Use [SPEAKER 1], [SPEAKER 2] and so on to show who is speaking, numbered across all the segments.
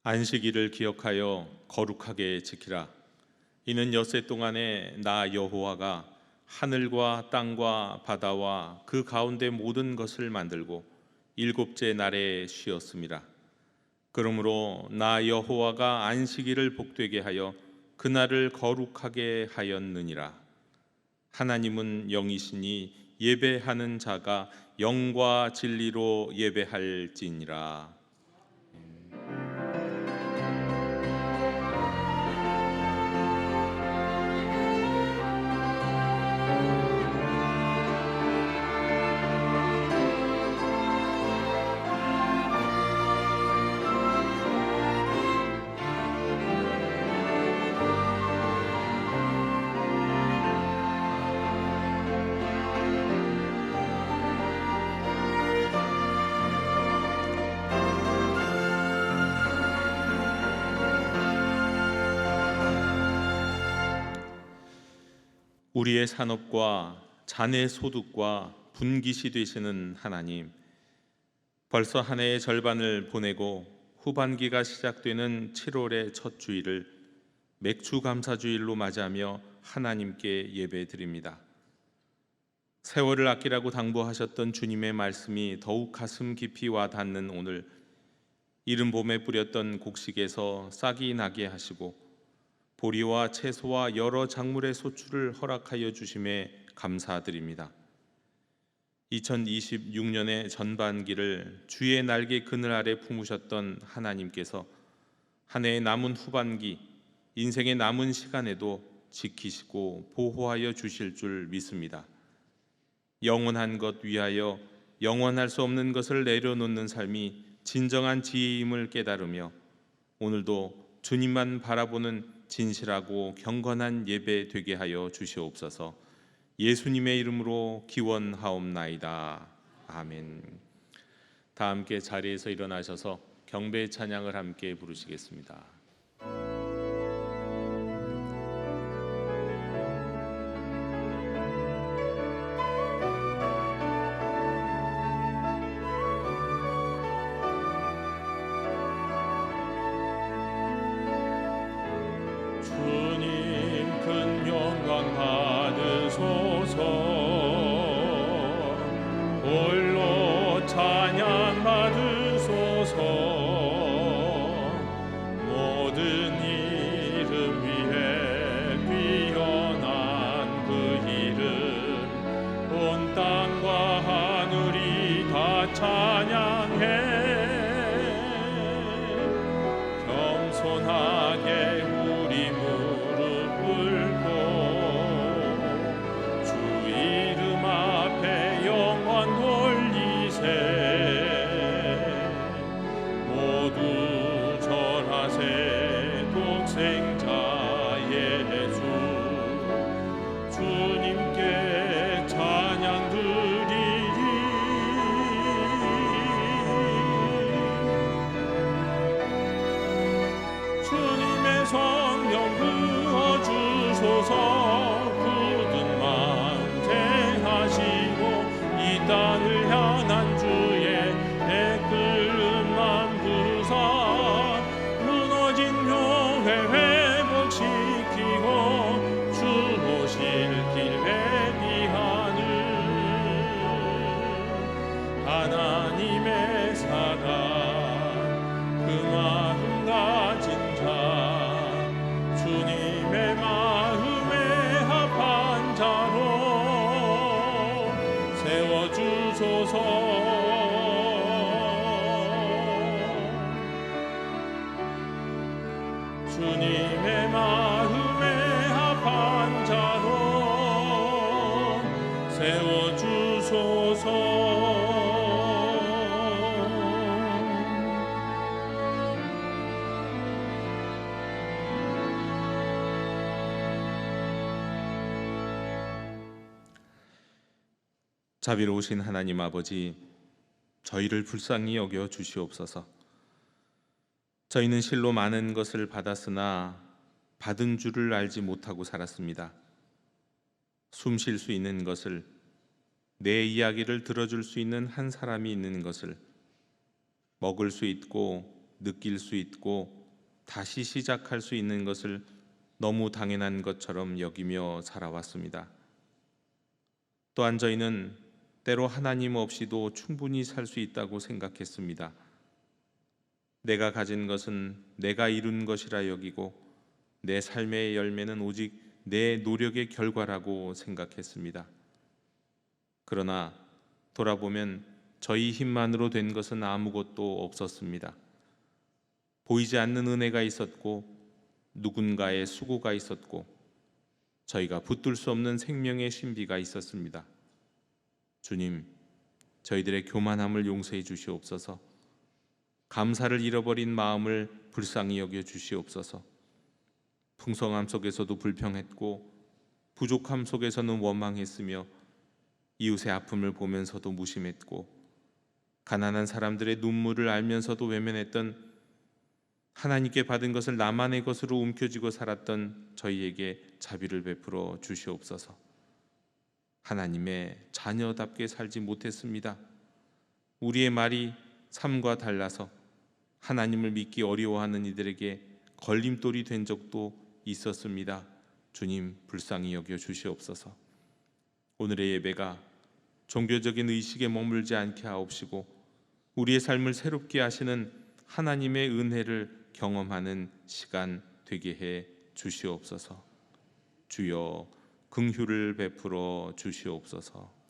[SPEAKER 1] 안식일을 기억하여 거룩하게 지키라. 이는 엿새 동안에 나 여호와가 하늘과 땅과 바다와 그 가운데 모든 것을 만들고 일곱째 날에 쉬었음이라. 그러므로 나 여호와가 안식일을 복되게 하여 그날을 거룩하게 하였느니라. 하나님은 영이시니 예배하는 자가 영과 진리로 예배할지니라. 우리의 산업과 자네 소득과 분깃이 되시는 하나님, 벌써 한 해의 절반을 보내고 후반기가 시작되는 7월의 첫 주일을 맥주 감사주일로 맞이하며 하나님께 예배드립니다. 세월을 아끼라고 당부하셨던 주님의 말씀이 더욱 가슴 깊이 와닿는 오늘, 이른 봄에 뿌렸던 곡식에서 싹이 나게 하시고 보리와 채소와 여러 작물의 소출을 허락하여 주심에 감사드립니다. 2026년의 전반기를 주의 날개 그늘 아래 품으셨던 하나님께서 한 해의 남은 후반기, 인생의 남은 시간에도 지키시고 보호하여 주실 줄 믿습니다. 영원한 것 위하여 영원할 수 없는 것을 내려놓는 삶이 진정한 지혜임을 깨달으며 오늘도 주님만 바라보는 진실하고 경건한 예배 되게 하여 주시옵소서. 예수님의 이름으로 기원하옵나이다. 아멘. 다 함께 자리에서 일어나셔서 경배 찬양을 함께 부르시겠습니다.
[SPEAKER 2] 홀로 찬양 받으소서. 모든 이름 위에 뛰어난 그 이름, 온 땅과 하늘이 다 찬양해. 겸손하게 우리 무릎 꿇고 주 이름 앞에 영광 돌리세. 모두 절하세. 독생자 예수 주님께 찬양 드리리. 주님의 성령 부어주소서. 굳은 마음 행하시고 이 땅을 향한 주의 애끓는 맘 부사 무너진 교회 회복시키고 주 오실 길 회비하는 하나님의 사랑, 그 마음 가진 자, 주님의 마음에 합한 자로 세워주소서. 주님의 마음에 합한 자로 세워주소서.
[SPEAKER 1] 자비로우신 하나님 아버지, 저희를 불쌍히 여겨 주시옵소서. 저희는 실로 많은 것을 받았으나 받은 줄을 알지 못하고 살았습니다. 숨 쉴 수 있는 것을, 내 이야기를 들어줄 수 있는 한 사람이 있는 것을, 먹을 수 있고 느낄 수 있고 다시 시작할 수 있는 것을 너무 당연한 것처럼 여기며 살아왔습니다. 또한 저희는 때로 하나님 없이도 충분히 살 수 있다고 생각했습니다. 내가 가진 것은 내가 이룬 것이라 여기고 내 삶의 열매는 오직 내 노력의 결과라고 생각했습니다. 그러나 돌아보면 저희 힘만으로 된 것은 아무것도 없었습니다. 보이지 않는 은혜가 있었고 누군가의 수고가 있었고 저희가 붙들 수 없는 생명의 신비가 있었습니다. 주님, 저희들의 교만함을 용서해 주시옵소서. 감사를 잃어버린 마음을 불쌍히 여겨 주시옵소서. 풍성함 속에서도 불평했고 부족함 속에서는 원망했으며 이웃의 아픔을 보면서도 무심했고 가난한 사람들의 눈물을 알면서도 외면했던 하나님께 받은 것을 나만의 것으로 움켜쥐고 살았던 저희에게 자비를 베풀어 주시옵소서. 하나님의 자녀답게 살지 못했습니다. 우리의 말이 삶과 달라서 하나님을 믿기 어려워하는 이들에게 걸림돌이 된 적도 있었습니다. 주님, 불쌍히 여겨 주시옵소서. 오늘의 예배가 종교적인 의식에 머물지 않게 하옵시고 우리의 삶을 새롭게 하시는 하나님의 은혜를 경험하는 시간 되게 해 주시옵소서. 주여, 긍휼을 베풀어 주시옵소서.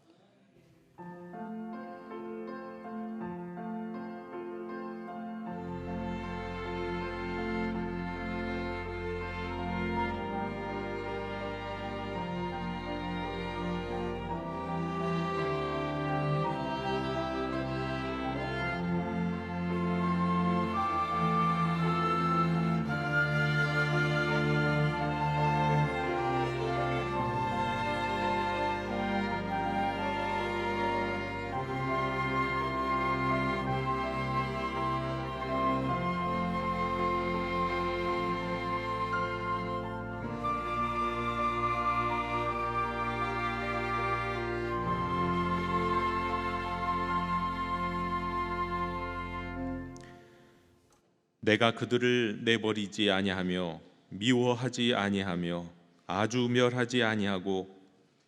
[SPEAKER 1] 내가 그들을 내버리지 아니하며 미워하지 아니하며 아주 멸하지 아니하고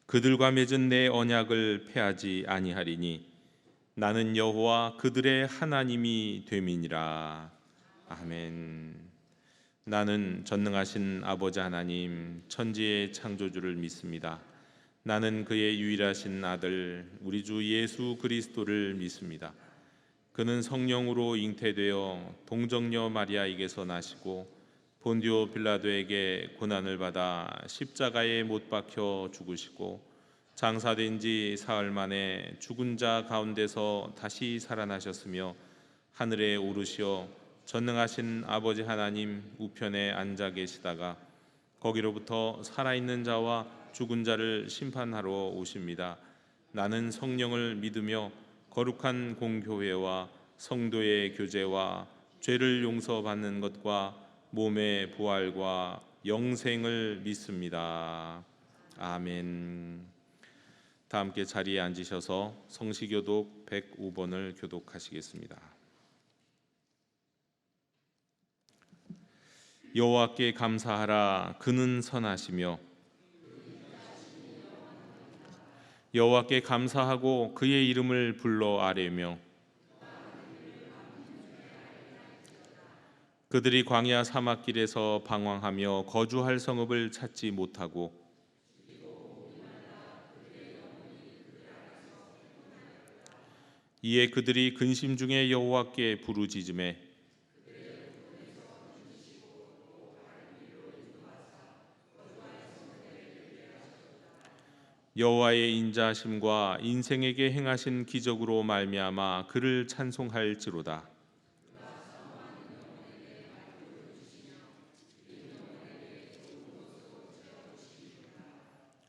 [SPEAKER 1] 그들과 맺은 내 언약을 폐하지 아니하리니 나는 여호와 그들의 하나님이 됨이니라. 아멘. 나는 전능하신 아버지 하나님 천지의 창조주를 믿습니다. 나는 그의 유일하신 아들 우리 주 예수 그리스도를 믿습니다. 그는 성령으로 잉태되어 동정녀 마리아에게서 나시고 본디오 빌라도에게 고난을 받아 십자가에 못 박혀 죽으시고 장사된 지 사흘 만에 죽은 자 가운데서 다시 살아나셨으며 하늘에 오르시어 전능하신 아버지 하나님 우편에 앉아 계시다가 거기로부터 살아있는 자와 죽은 자를 심판하러 오십니다. 나는 성령을 믿으며 거룩한 공교회와 성도의 교제와 죄를 용서받는 것과 몸의 부활과 영생을 믿습니다. 아멘. 다 함께 자리에 앉으셔서 성시교독 105번을 교독하시겠습니다. 여호와께 감사하라. 그는 선하시며 여호와께 감사하고 그의 이름을 불러 아뢰며 그들이 광야 사막길에서 방황하며 거주할 성읍을 찾지 못하고 이에 그들이 근심 중에 여호와께 부르짖으매 여호와의 인자하심과 인생에게 행하신 기적으로 말미암아 그를 찬송할지로다.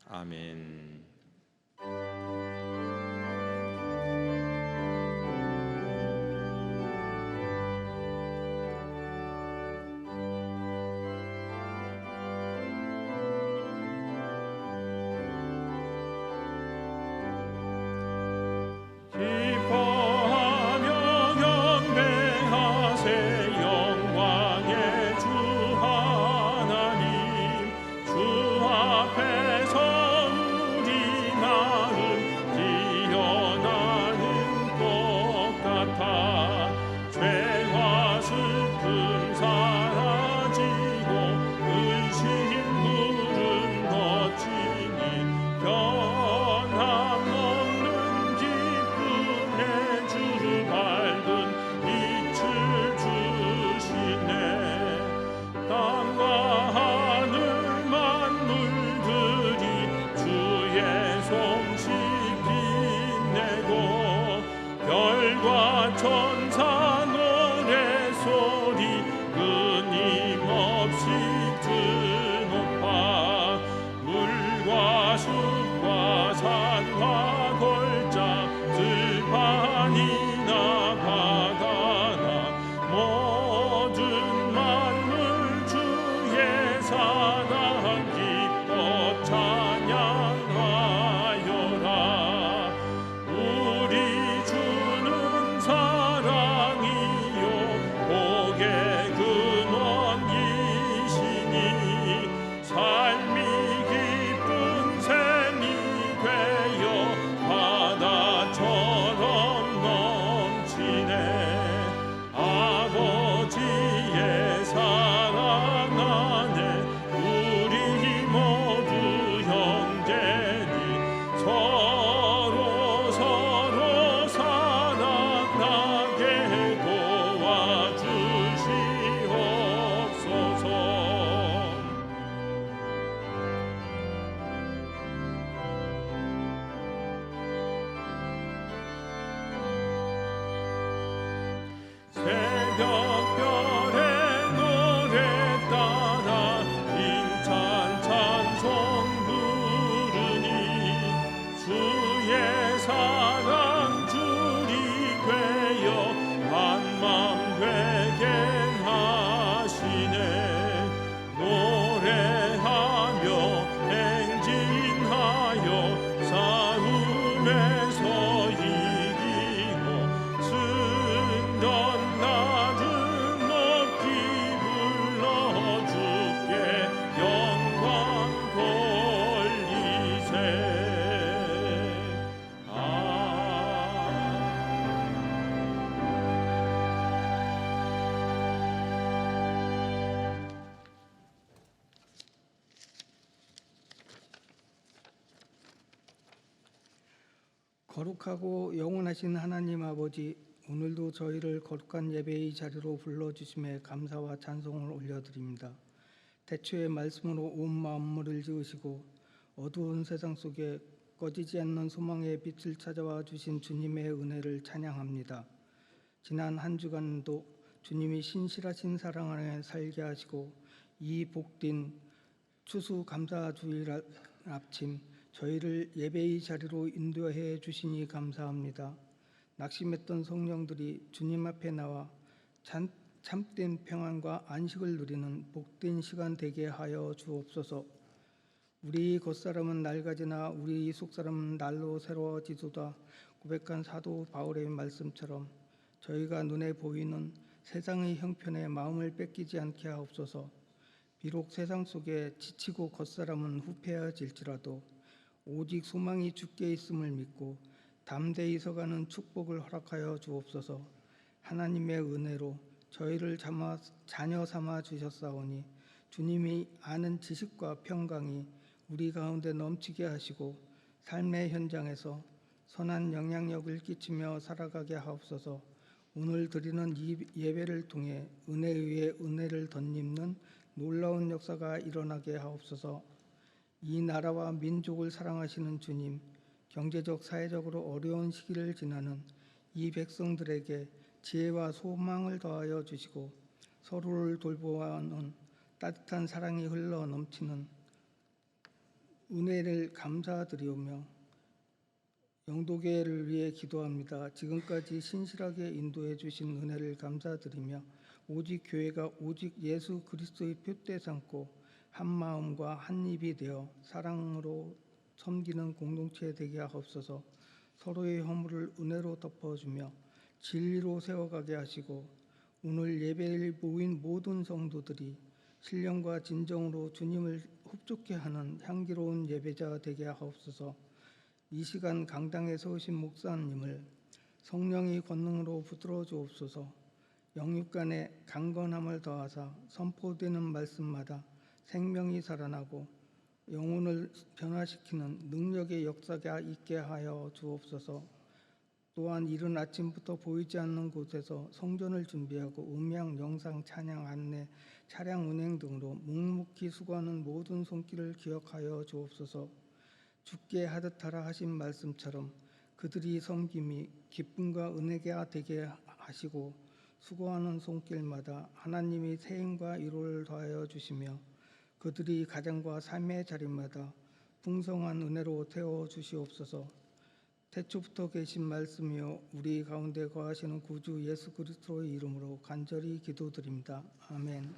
[SPEAKER 1] 아멘.
[SPEAKER 2] 기뻐하며 경배하세요. 높아 물과 숲과 산과 골짜 들판이나 바다나 모든 만물 주의 사랑 기뻐 찬양하여라. 우리 주는 사랑이요 복의 근원이시니 삶이 기쁜 샘이 되어 바다처럼 넘치네. 아버지의 사랑 안에 우리 모두 형제니 서로 사랑하게 도와주시옵소서. 새벽별의 노래 따라 힘찬 찬송 부르니 주의 사랑 줄이 되어 한마음 되게 하시네. 노래하며 행진하여 싸움에서 이기고 승전 나를 높이 불러 주께 영광 돌리세.
[SPEAKER 3] 거룩하고 영원하신 하나님 아버지, 오늘도 저희를 거룩한 예배의 자리로 불러주심에 감사와 찬송을 올려드립니다. 태초의 말씀으로 온 만물을 지으시고 어두운 세상 속에 꺼지지 않는 소망의 빛을 찾아와 주신 주님의 은혜를 찬양합니다. 지난 한 주간도 주님이 신실하신 사랑 안에 살게 하시고 이 복된 추수감사주일 아침 저희를 예배의 자리로 인도해 주시니 감사합니다. 낙심했던 성령들이 주님 앞에 나와 참된 평안과 안식을 누리는 복된 시간 되게 하여 주옵소서. 우리 겉사람은 낡아지나 우리 속사람은 날로 새로워지도다 고백한 사도 바울의 말씀처럼 저희가 눈에 보이는 세상의 형편에 마음을 뺏기지 않게 하옵소서. 비록 세상 속에 지치고 겉사람은 후패해질지라도 오직 소망이 주께 있음을 믿고 담대히 서가는 축복을 허락하여 주옵소서. 하나님의 은혜로 저희를 자녀 삼아 주셨사오니 주님이 아는 지식과 평강이 우리 가운데 넘치게 하시고 삶의 현장에서 선한 영향력을 끼치며 살아가게 하옵소서. 오늘 드리는 이 예배를 통해 은혜 위에 은혜를 덧입는 놀라운 역사가 일어나게 하옵소서. 이 나라와 민족을 사랑하시는 주님, 경제적 사회적으로 어려운 시기를 지나는 이 백성들에게 지혜와 소망을 더하여 주시고 서로를 돌보아하는 따뜻한 사랑이 흘러 넘치는 은혜를 감사드리오며 영도교회를 위해 기도합니다. 지금까지 신실하게 인도해 주신 은혜를 감사드리며 오직 교회가 오직 예수 그리스도의 표대 삼고 한 마음과 한 입이 되어 사랑으로 섬기는 공동체 되게 하옵소서. 서로의 허물을 은혜로 덮어주며 진리로 세워가게 하시고 오늘 예배를 모인 모든 성도들이 신령과 진정으로 주님을 흡족해 하는 향기로운 예배자 되게 하옵소서. 이 시간 강당에 서으신 목사님을 성령의 권능으로 붙들어 주옵소서. 영육간의 강건함을 더하사 선포되는 말씀마다 생명이 살아나고 영혼을 변화시키는 능력의 역사가 있게 하여 주옵소서. 또한 이른 아침부터 보이지 않는 곳에서 성전을 준비하고 음향, 영상, 찬양, 안내, 차량 운행 등으로 묵묵히 수고하는 모든 손길을 기억하여 주옵소서. 주께 하듯 하라 하신 말씀처럼 그들이 섬김이 기쁨과 은혜가 되게 하시고 수고하는 손길마다 하나님이 새 힘과 위로를 더하여 주시며 그들이 가정과 삶의 자리마다 풍성한 은혜로 태워 주시옵소서. 태초부터 계신 말씀이요 우리 가운데 거하시는 구주 예수 그리스도의 이름으로 간절히 기도드립니다. 아멘.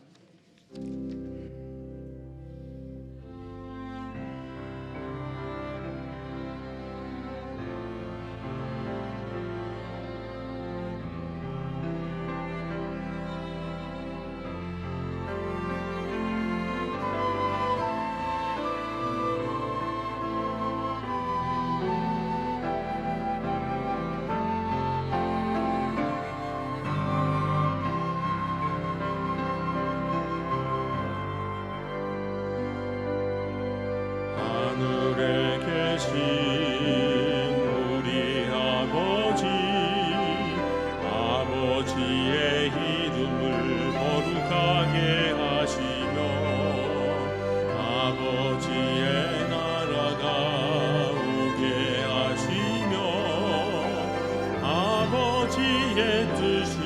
[SPEAKER 2] 하늘에 계신 우리 아버지, 아버지의 이름을 거룩하게 하시며 아버지의 나라가 오게 하시며 아버지의 뜻이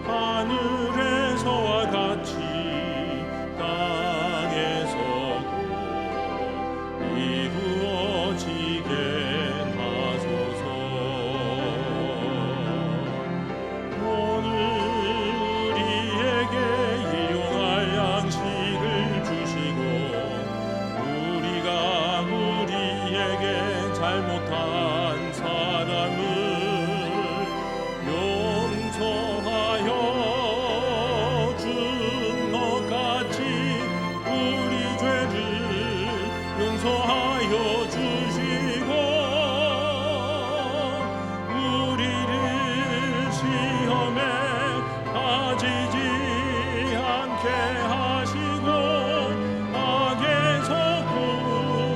[SPEAKER 2] 하늘에서와 같이 이루어지게 하소서. 오늘 우리에게 일용할 양식을 주시고 우리가 우리에게 잘못한 사람을 용서하여 준 것 같이 우리 죄를 용서하여 주시고 우리를 시험에 빠지지 않게 하시고 악에서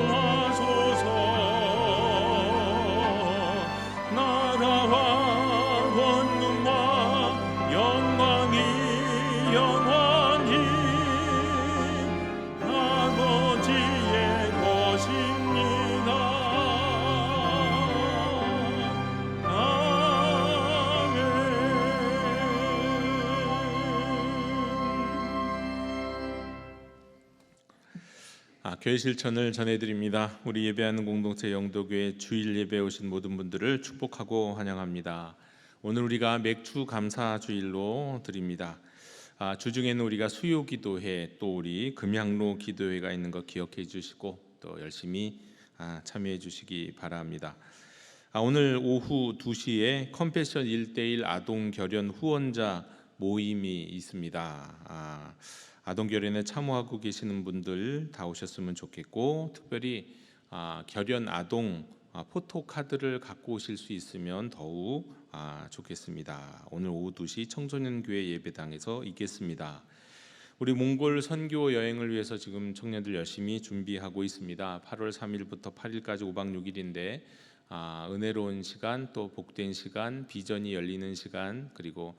[SPEAKER 2] 구하소서. 나라와 권능과 영광이 영원히 아버지의 것입니다. 아멘.
[SPEAKER 1] 교회 실천을 전해드립니다. 우리 예배하는 공동체 영도교회 주일 예배에 오신 모든 분들을 축복하고 환영합니다. 오늘 우리가 맥주 감사 주일로 드립니다. 주중에는 우리가 수요 기도회 또 우리 금양로 기도회가 있는 거 기억해 주시고 또 열심히 참여해 주시기 바랍니다. 오늘 오후 2시에 컴패션 1:1 아동 결연 후원자 모임이 있습니다. 아동 결연에 참여하고 계시는 분들 다 오셨으면 좋겠고 특별히 결연 아동 포토카드를 갖고 오실 수 있으면 더욱 좋겠습니다. 오늘 오후 2시 청소년교회 예배당에서 있겠습니다. 우리 몽골 선교 여행을 위해서 지금 청년들 열심히 준비하고 있습니다. 8월 3일부터 8일까지 5박 6일인데 은혜로운 시간 또 복된 시간 비전이 열리는 시간 그리고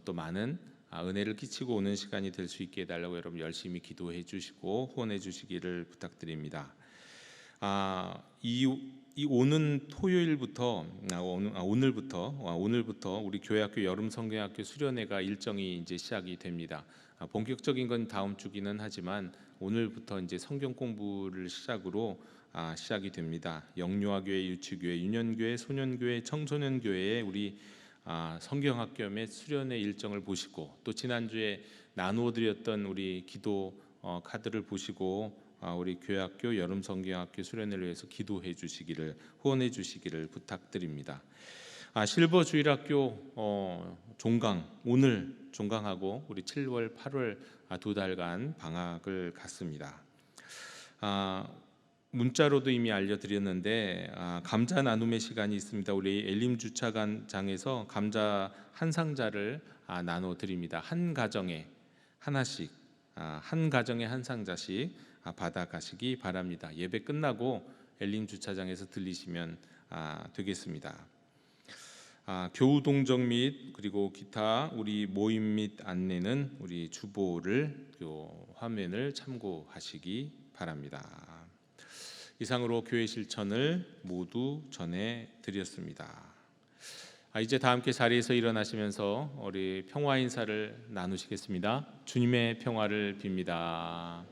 [SPEAKER 1] 또 많은 은혜를 끼치고 오는 시간이 될 수 있게 해달라고 여러분 열심히 기도해 주시고 후원해 주시기를 부탁드립니다. 이 오는 토요일부터 오늘부터 우리 교회학교 여름 성경학교 수련회가 일정이 이제 시작이 됩니다. 본격적인 건 다음 주기는 하지만 오늘부터 이제 성경 공부를 시작으로 시작이 됩니다. 영유아교회, 유치교회, 유년교회, 소년교회, 청소년교회에 우리 성경학교 및 수련회 일정을 보시고 또 지난주에 나누어 드렸던 우리 기도 카드를 보시고 우리 교회학교 여름 성경학교 수련회를 위해서 기도해 주시기를 후원해 주시기를 부탁드립니다. 실버 주일학교 종강 오늘 종강하고 우리 7월 8월 2달간 방학을 갖습니다. 문자로도 이미 알려드렸는데 감자 나눔의 시간이 있습니다. 우리 엘림 주차장에서 감자 한 상자를 나눠 드립니다. 한 가정에 하나씩 한 가정에 한 상자씩 받아 가시기 바랍니다. 예배 끝나고 엘림 주차장에서 들리시면 되겠습니다. 교우 동정 및 그리고 기타 우리 모임 및 안내는 우리 주보를 화면을 참고하시기 바랍니다. 이상으로 교회 실천을 모두 전해 드렸습니다. 이제 다 함께 자리에서 일어나시면서 우리 평화 인사를 나누시겠습니다. 주님의 평화를 빕니다.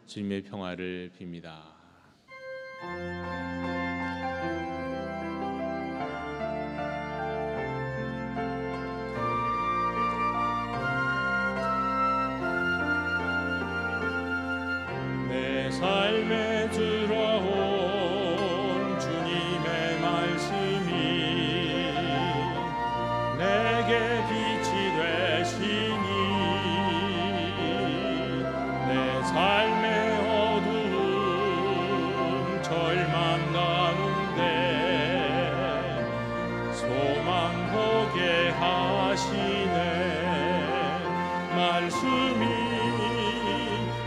[SPEAKER 1] 주님의 평화를 빕니다.
[SPEAKER 2] 내 삶에 들어온 주님의 말씀이 내게 빛이 되시니 내 삶의 어두운 절망 가운데 소망 보게 하시네. 말씀이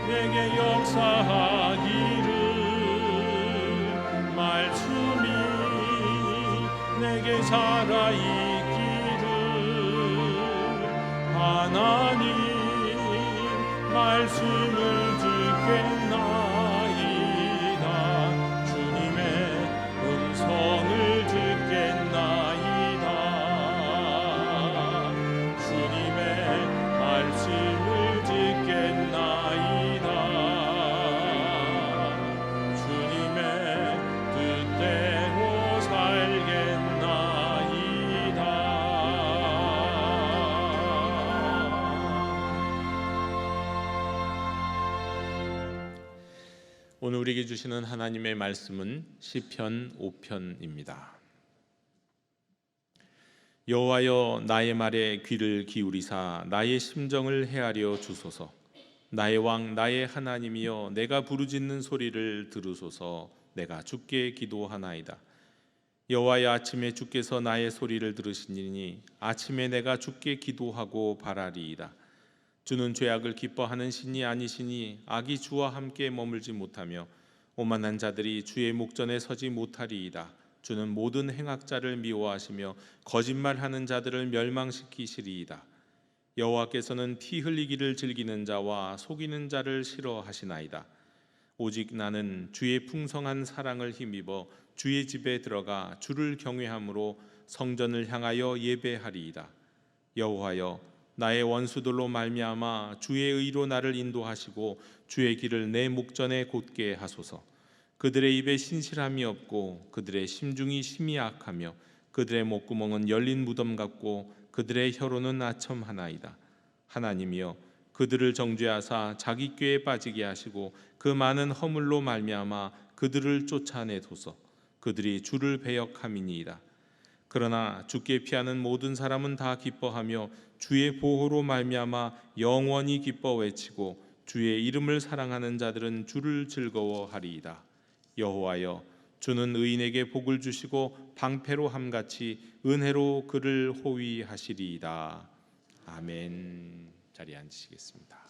[SPEAKER 2] 내게 역사하기를, 말씀이 내게 살아있기를, 하나님 말씀을 듣겠나이다. 주님의 음성을 듣겠나이다. 주님의 말씀을 듣겠나이다. 주님의 뜻대로 살겠나이다.
[SPEAKER 1] 오늘 우리에게 주시는 하나님의 말씀은 시편 5편입니다. 여호와여, 나의 말에 귀를 기울이사 나의 심정을 헤아려 주소서. 나의 왕 나의 하나님이여, 내가 부르짖는 소리를 들으소서. 내가 주께 기도하나이다. 여호와여, 아침에 주께서 나의 소리를 들으시니 아침에 내가 주께 기도하고 바라리이다. 주는 죄악을 기뻐하는 신이 아니시니 악이 주와 함께 머물지 못하며 오만한 자들이 주의 목전에 서지 못하리이다. 주는 모든 행악자를 미워하시며 거짓말하는 자들을 멸망시키시리이다. 여호와께서는 피 흘리기를 즐기는 자와 속이는 자를 싫어하시나이다. 오직 나는 주의 풍성한 사랑을 힘입어 주의 집에 들어가 주를 경외함으로 성전을 향하여 예배하리이다. 여호와여, 나의 원수들로 말미암아 주의 의로 나를 인도하시고 주의 길을 내 목전에 곧게 하소서. 그들의 입에 신실함이 없고 그들의 심중이 심히 악하며 그들의 목구멍은 열린 무덤 같고 그들의 혀로는 아첨하나이다. 하나님이여, 그들을 정죄하사 자기 꾀에 빠지게 하시고 그 많은 허물로 말미암아 그들을 쫓아내소서. 그들이 주를 배역함이니이다. 그러나 주께 피하는 모든 사람은 다 기뻐하며 주의 보호로 말미암아 영원히 기뻐 외치고 주의 이름을 사랑하는 자들은 주를 즐거워하리이다. 여호와여, 주는 의인에게 복을 주시고 방패로 함같이 은혜로 그를 호위하시리이다. 아멘. 자리에 앉으시겠습니다.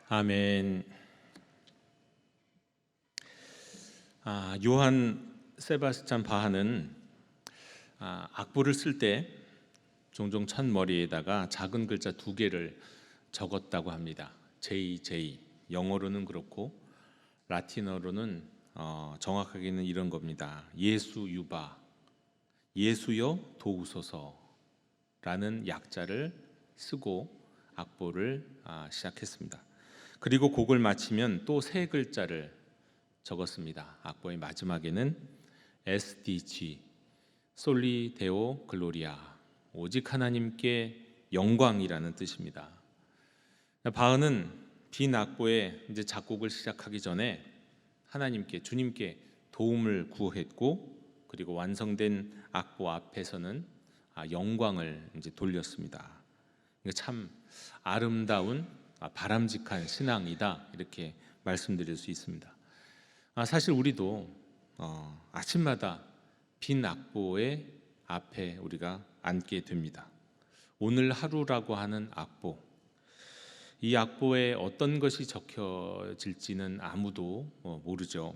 [SPEAKER 1] 아멘. 요한 세바스찬 바하는 악보를 쓸 때 종종 첫머리에다가 작은 글자 2개를 적었다고 합니다. JJ. 영어로는 그렇고 라틴어로는 정확하게는 이런 겁니다. 예수 유바, 예수여 도우소서라는 약자를 쓰고 악보를 시작했습니다. 그리고 곡을 마치면 또 3글자를 적었습니다. 악보의 마지막에는 SDG, 솔리 데오 글로리아, 오직 하나님께 영광이라는 뜻입니다. 바흐는 빈 악보에 이제 작곡을 시작하기 전에 하나님께, 주님께 도움을 구했고, 그리고 완성된 악보 앞에서는 영광을 이제 돌렸습니다. 참 아름다운 바람직한 신앙이다, 이렇게 말씀드릴 수 있습니다. 사실 우리도 아침마다 빈 악보의 앞에 우리가 앉게 됩니다. 오늘 하루라고 하는 악보, 이 악보에 어떤 것이 적혀질지는 아무도 모르죠.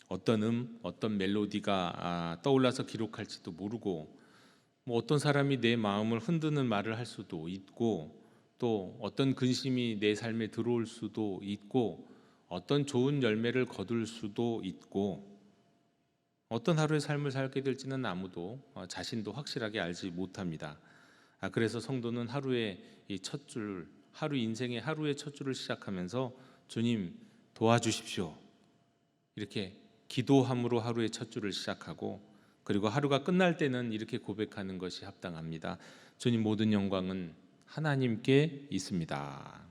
[SPEAKER 1] 어떤 멜로디가 떠올라서 기록할지도 모르고, 어떤 사람이 내 마음을 흔드는 말을 할 수도 있고, 또 어떤 근심이 내 삶에 들어올 수도 있고, 어떤 좋은 열매를 거둘 수도 있고, 어떤 하루의 삶을 살게 될지는 아무도 자신도 확실하게 알지 못합니다. 그래서 성도는 하루의 이 첫 줄, 인생의 하루의 첫 줄을 시작하면서 주님 도와주십시오, 이렇게 기도함으로 하루의 첫 줄을 시작하고, 그리고 하루가 끝날 때는 이렇게 고백하는 것이 합당합니다. 주님, 모든 영광은 하나님께 있습니다.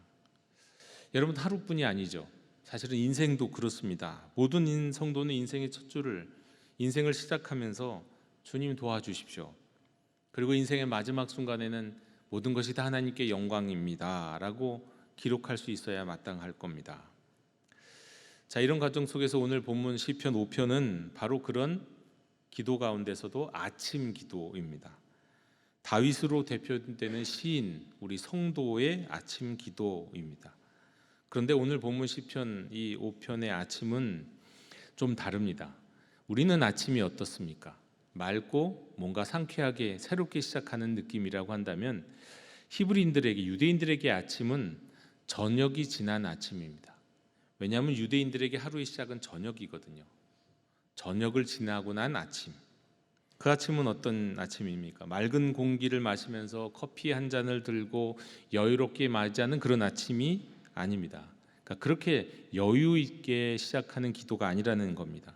[SPEAKER 1] 여러분, 하루뿐이 아니죠. 사실은 인생도 그렇습니다. 모든 성도는 인생의 첫 줄을, 인생을 시작하면서 주님 도와주십시오, 그리고 인생의 마지막 순간에는 모든 것이 다 하나님께 영광입니다 라고 기록할 수 있어야 마땅할 겁니다. 자, 이런 과정 속에서 오늘 본문 시편 5편은 바로 그런 기도 가운데서도 아침 기도입니다. 다윗으로 대표되는 시인, 우리 성도의 아침 기도입니다. 그런데 오늘 본문 시편 이 5편의 아침은 좀 다릅니다. 우리는 아침이 어떻습니까? 맑고 뭔가 상쾌하게 새롭게 시작하는 느낌이라고 한다면, 히브리인들에게, 유대인들에게 아침은 저녁이 지난 아침입니다. 왜냐하면 유대인들에게 하루의 시작은 저녁이거든요. 저녁을 지나고 난 아침, 그 아침은 어떤 아침입니까? 맑은 공기를 마시면서 커피 한 잔을 들고 여유롭게 맞이하는 그런 아침이 아닙니다. 그러니까 그렇게 여유 있게 시작하는 기도가 아니라는 겁니다.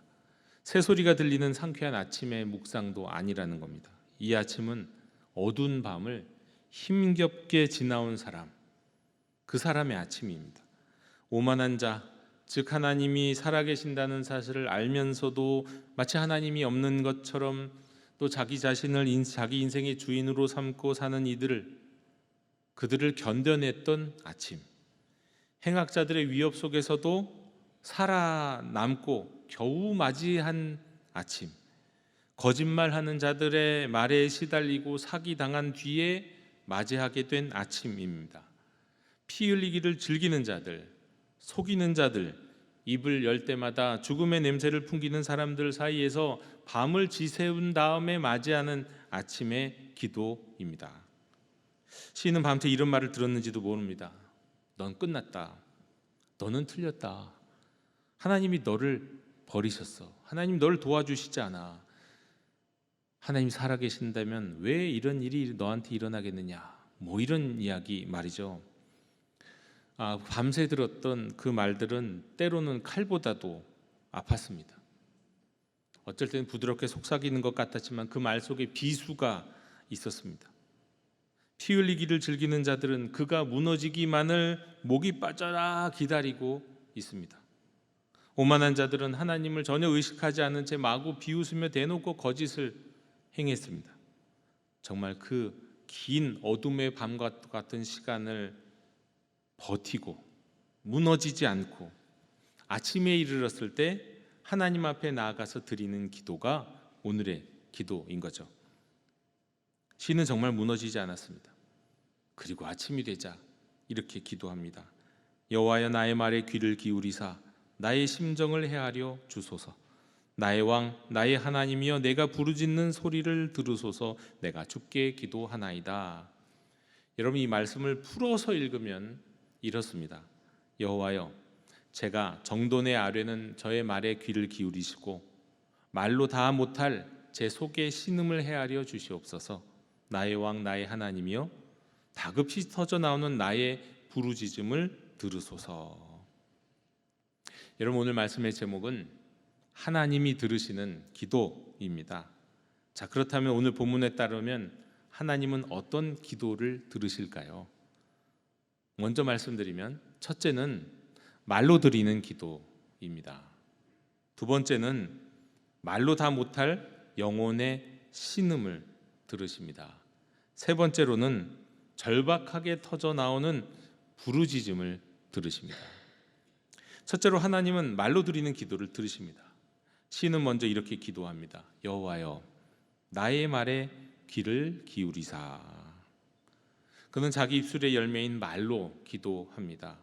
[SPEAKER 1] 새소리가 들리는 상쾌한 아침의 묵상도 아니라는 겁니다. 이 아침은 어두운 밤을 힘겹게 지나온 사람, 그 사람의 아침입니다. 오만한 자, 즉 하나님이 살아계신다는 사실을 알면서도 마치 하나님이 없는 것처럼 또 자기 자신을 자기 인생의 주인으로 삼고 사는 그들을 견뎌냈던 아침, 행악자들의 위협 속에서도 살아남고 겨우 맞이한 아침, 거짓말하는 자들의 말에 시달리고 사기당한 뒤에 맞이하게 된 아침입니다. 피 흘리기를 즐기는 자들, 속이는 자들, 입을 열 때마다 죽음의 냄새를 풍기는 사람들 사이에서 밤을 지새운 다음에 맞이하는 아침의 기도입니다. 시인은 밤새 이런 말을 들었는지도 모릅니다. 넌 끝났다. 너는 틀렸다. 하나님이 너를 버리셨어. 하나님 너를 도와주시지 않아. 하나님 살아계신다면 왜 이런 일이 너한테 일어나겠느냐, 이런 이야기 말이죠. 밤새 들었던 그 말들은 때로는 칼보다도 아팠습니다. 어쩔 때는 부드럽게 속삭이는 것 같았지만 그 말 속에 비수가 있었습니다. 피 흘리기를 즐기는 자들은 그가 무너지기만을 목이 빠져라 기다리고 있습니다. 오만한 자들은 하나님을 전혀 의식하지 않은 채 마구 비웃으며 대놓고 거짓을 행했습니다. 정말 그 긴 어둠의 밤 같은 시간을 버티고 무너지지 않고 아침에 이르렀을 때 하나님 앞에 나아가서 드리는 기도가 오늘의 기도인 거죠. 시는 정말 무너지지 않았습니다. 그리고 아침이 되자 이렇게 기도합니다. 여호와여 나의 말에 귀를 기울이사 나의 심정을 헤아려 주소서. 나의 왕 나의 하나님이여 내가 부르짖는 소리를 들으소서. 내가 주께 기도하나이다. 여러분, 이 말씀을 풀어서 읽으면 이렇습니다. 여호와여, 제가 정돈에 아뢰는 저의 말에 귀를 기울이시고 말로 다 못할 제 속의 신음을 헤아려 주시옵소서. 나의 왕 나의 하나님이여 다급히 터져 나오는 나의 부르짖음을 들으소서. 여러분, 오늘 말씀의 제목은 하나님이 들으시는 기도입니다. 자, 그렇다면 오늘 본문에 따르면 하나님은 어떤 기도를 들으실까요? 먼저 말씀드리면 첫째는 말로 드리는 기도입니다. 두 번째는 말로 다 못할 영혼의 신음을 들으십니다. 세 번째로는 절박하게 터져 나오는 부르짖음을 들으십니다. 첫째로 하나님은 말로 드리는 기도를 들으십니다. 시인은 먼저 이렇게 기도합니다. 여호와여, 나의 말에 귀를 기울이사. 그는 자기 입술의 열매인 말로 기도합니다.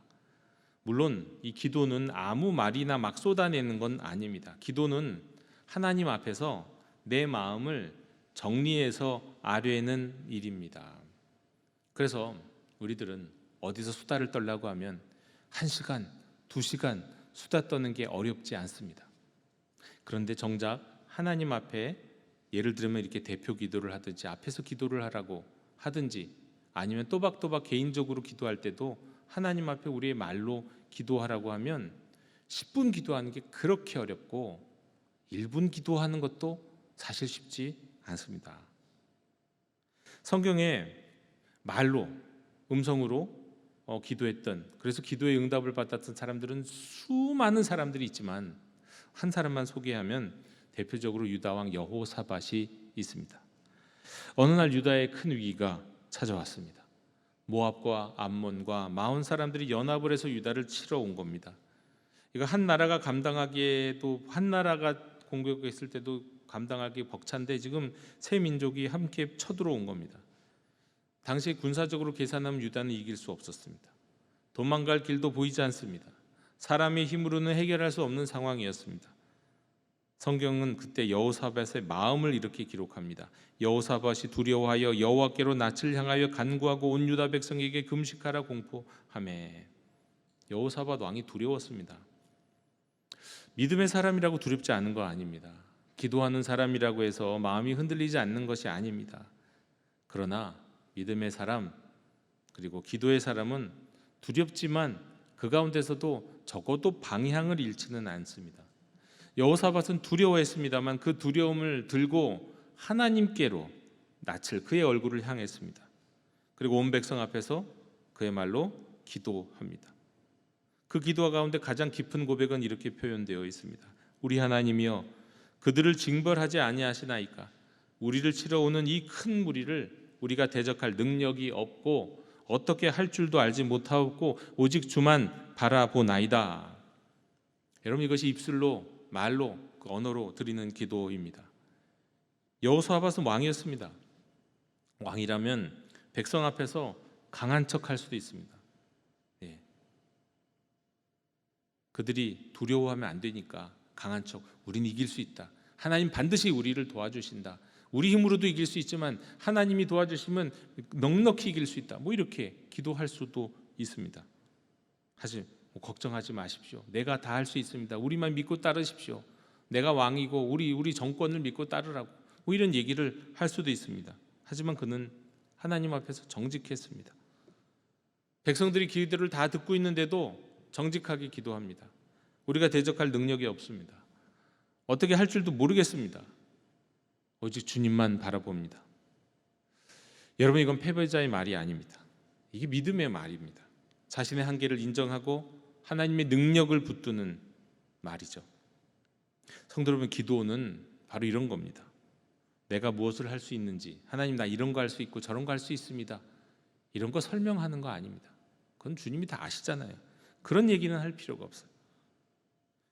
[SPEAKER 1] 물론 이 기도는 아무 말이나 막 쏟아내는 건 아닙니다. 기도는 하나님 앞에서 내 마음을 정리해서 아뢰는 일입니다. 그래서 우리들은 어디서 수다를 떨라고 하면 1시간, 2시간 수다 떠는 게 어렵지 않습니다. 그런데 정작 하나님 앞에 예를 들면 이렇게 대표 기도를 하든지 앞에서 기도를 하라고 하든지 아니면 또박또박 개인적으로 기도할 때도 하나님 앞에 우리의 말로 기도하라고 하면 10분 기도하는 게 그렇게 어렵고 1분 기도하는 것도 사실 쉽지 않습니다. 성경에 말로 음성으로 기도했던, 그래서 기도의 응답을 받았던 사람들은 수많은 사람들이 있지만 한 사람만 소개하면 대표적으로 유다 왕 여호사밧이 있습니다. 어느 날 유다에 큰 위기가 찾아왔습니다. 모압과 암몬과 마온 사람들이 연합을 해서 유다를 치러 온 겁니다. 이거 한 나라가 감당하기에도, 한 나라가 공격했을 때도 감당하기 벅찬데 지금 세 민족이 함께 쳐들어온 겁니다. 당시 군사적으로 계산하면 유다는 이길 수 없었습니다. 도망갈 길도 보이지 않습니다. 사람의 힘으로는 해결할 수 없는 상황이었습니다. 성경은 그때 여호사밧의 마음을 이렇게 기록합니다. 여호사밧이 두려워하여 여호와께로 낯을 향하여 간구하고 온 유다 백성에게 금식하라 공포하매. 여호사밧 왕이 두려웠습니다. 믿음의 사람이라고 두렵지 않은 거 아닙니다. 기도하는 사람이라고 해서 마음이 흔들리지 않는 것이 아닙니다. 그러나 믿음의 사람 그리고 기도의 사람은 두렵지만 그 가운데서도 적어도 방향을 잃지는 않습니다. 여호사밧은 두려워했습니다만 그 두려움을 들고 하나님께로 낯을, 그의 얼굴을 향했습니다. 그리고 온 백성 앞에서 그의 말로 기도합니다. 그 기도 가운데 가장 깊은 고백은 이렇게 표현되어 있습니다. 우리 하나님이여, 그들을 징벌하지 아니하시나이까? 우리를 치러 오는 이 큰 무리를 우리가 대적할 능력이 없고 어떻게 할 줄도 알지 못하고 오직 주만 바라보나이다. 여러분, 이것이 입술로, 말로, 그 언어로 드리는 기도입니다. 여호사밧은 왕이었습니다. 왕이라면 백성 앞에서 강한 척할 수도 있습니다. 예. 그들이 두려워하면 안 되니까 강한 척, 우린 이길 수 있다. 하나님 반드시 우리를 도와주신다. 우리 힘으로도 이길 수 있지만 하나님이 도와주시면 넉넉히 이길 수 있다. 뭐 이렇게 기도할 수도 있습니다. 사실 걱정하지 마십시오. 내가 다 할 수 있습니다. 우리만 믿고 따르십시오. 내가 왕이고 우리 정권을 믿고 따르라고, 뭐 이런 얘기를 할 수도 있습니다. 하지만 그는 하나님 앞에서 정직했습니다. 백성들이 기도를 다 듣고 있는데도 정직하게 기도합니다. 우리가 대적할 능력이 없습니다. 어떻게 할 줄도 모르겠습니다. 오직 주님만 바라봅니다. 여러분, 이건 패배자의 말이 아닙니다. 이게 믿음의 말입니다. 자신의 한계를 인정하고 하나님의 능력을 붙드는 말이죠. 성도 여러분, 기도는 바로 이런 겁니다. 내가 무엇을 할 수 있는지, 하나님 나 이런 거 할 수 있고 저런 거 할 수 있습니다, 이런 거 설명하는 거 아닙니다. 그건 주님이 다 아시잖아요. 그런 얘기는 할 필요가 없어요.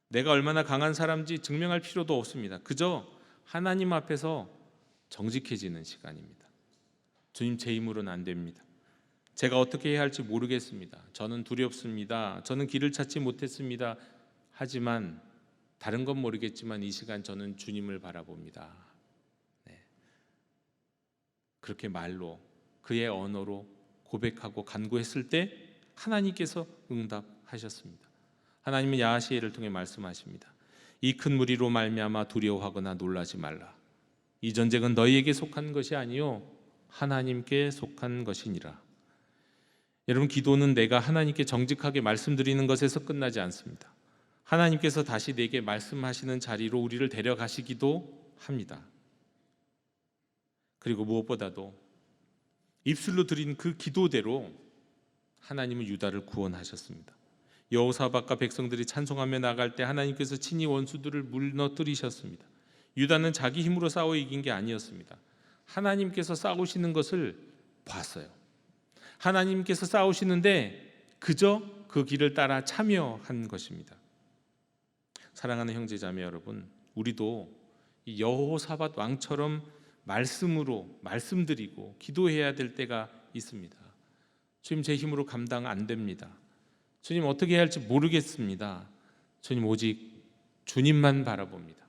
[SPEAKER 1] 내가 얼마나 강한 사람인지 증명할 필요도 없습니다. 그저 하나님 앞에서 정직해지는 시간입니다. 주님, 제 힘으로는 안 됩니다. 제가 어떻게 해야 할지 모르겠습니다. 저는 두렵습니다. 저는 길을 찾지 못했습니다. 하지만 다른 건 모르겠지만 이 시간 저는 주님을 바라봅니다. 네. 그렇게 말로 그의 언어로 고백하고 간구했을 때 하나님께서 응답하셨습니다. 하나님은 야하시엘을 통해 말씀하십니다. 이 큰 무리로 말미암아 두려워하거나 놀라지 말라. 이 전쟁은 너희에게 속한 것이 아니요 하나님께 속한 것이니라. 여러분, 기도는 내가 하나님께 정직하게 말씀드리는 것에서 끝나지 않습니다. 하나님께서 다시 내게 말씀하시는 자리로 우리를 데려가시기도 합니다. 그리고 무엇보다도 입술로 드린 그 기도대로 하나님은 유다를 구원하셨습니다. 여호사밧과 백성들이 찬송하며 나갈 때 하나님께서 친히 원수들을 무너뜨리셨습니다. 유다는 자기 힘으로 싸워 이긴 게 아니었습니다. 하나님께서 싸우시는 것을 봤어요. 하나님께서 싸우시는데 그저 그 길을 따라 참여한 것입니다. 사랑하는 형제자매 여러분, 우리도 이 여호사밧 왕처럼 말씀으로 말씀드리고 기도해야 될 때가 있습니다. 주님, 제 힘으로 감당 안 됩니다. 주님, 어떻게 해야 할지 모르겠습니다. 주님, 오직 주님만 바라봅니다.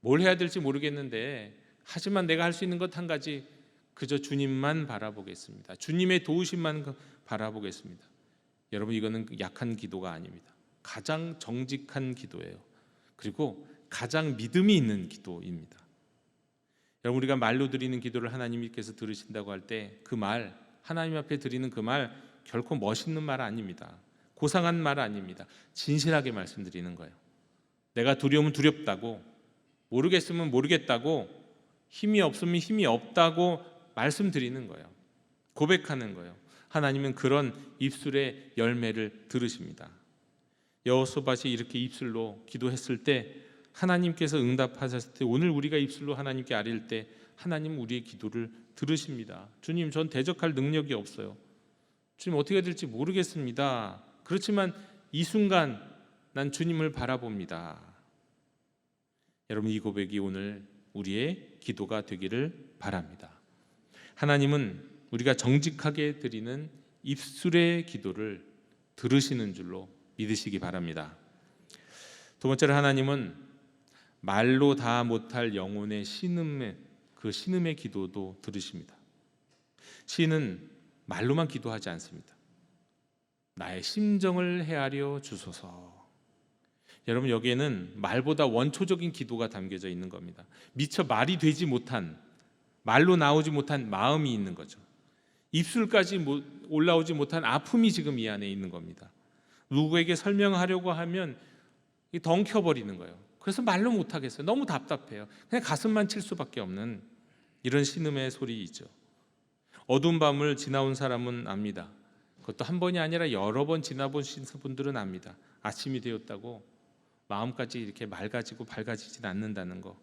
[SPEAKER 1] 뭘 해야 될지 모르겠는데 하지만 내가 할 수 있는 것 한 가지, 그저 주님만 바라보겠습니다. 주님의 도우심만 바라보겠습니다. 여러분, 이거는 약한 기도가 아닙니다. 가장 정직한 기도예요. 그리고 가장 믿음이 있는 기도입니다. 여러분, 우리가 말로 드리는 기도를 하나님께서 들으신다고 할 때 그 말, 하나님 앞에 드리는 그 말 결코 멋있는 말 아닙니다. 고상한 말 아닙니다. 진실하게 말씀드리는 거예요. 내가 두려우면 두렵다고, 모르겠으면 모르겠다고, 힘이 없으면 힘이 없다고 말씀드리는 거예요. 고백하는 거예요. 하나님은 그런 입술의 열매를 들으십니다. 여호사밧이 이렇게 입술로 기도했을 때 하나님께서 응답하셨을 때, 오늘 우리가 입술로 하나님께 아뢰일 때 하나님 우리의 기도를 들으십니다. 주님, 전 대적할 능력이 없어요. 주님, 어떻게 될지 모르겠습니다. 그렇지만 이 순간 난 주님을 바라봅니다. 여러분, 이 고백이 오늘 우리의 기도가 되기를 바랍니다. 하나님은 우리가 정직하게 드리는 입술의 기도를 들으시는 줄로 믿으시기 바랍니다. 두 번째로, 하나님은 말로 다 못할 영혼의 신음의 그 신음의 기도도 들으십니다. 시인은 말로만 기도하지 않습니다. 나의 심정을 헤아려 주소서. 여러분, 여기에는 말보다 원초적인 기도가 담겨져 있는 겁니다. 미처 말이 되지 못한, 말로 나오지 못한 마음이 있는 거죠. 입술까지 올라오지 못한 아픔이 지금 이 안에 있는 겁니다. 누구에게 설명하려고 하면 덩켜버리는 거예요. 그래서 말로 못하겠어요. 너무 답답해요. 그냥 가슴만 칠 수밖에 없는 이런 신음의 소리이죠. 어두운 밤을 지나온 사람은 압니다. 그것도 한 번이 아니라 여러 번 지나보신 분들은 압니다. 아침이 되었다고 마음까지 이렇게 맑아지고 밝아지진 않는다는 거.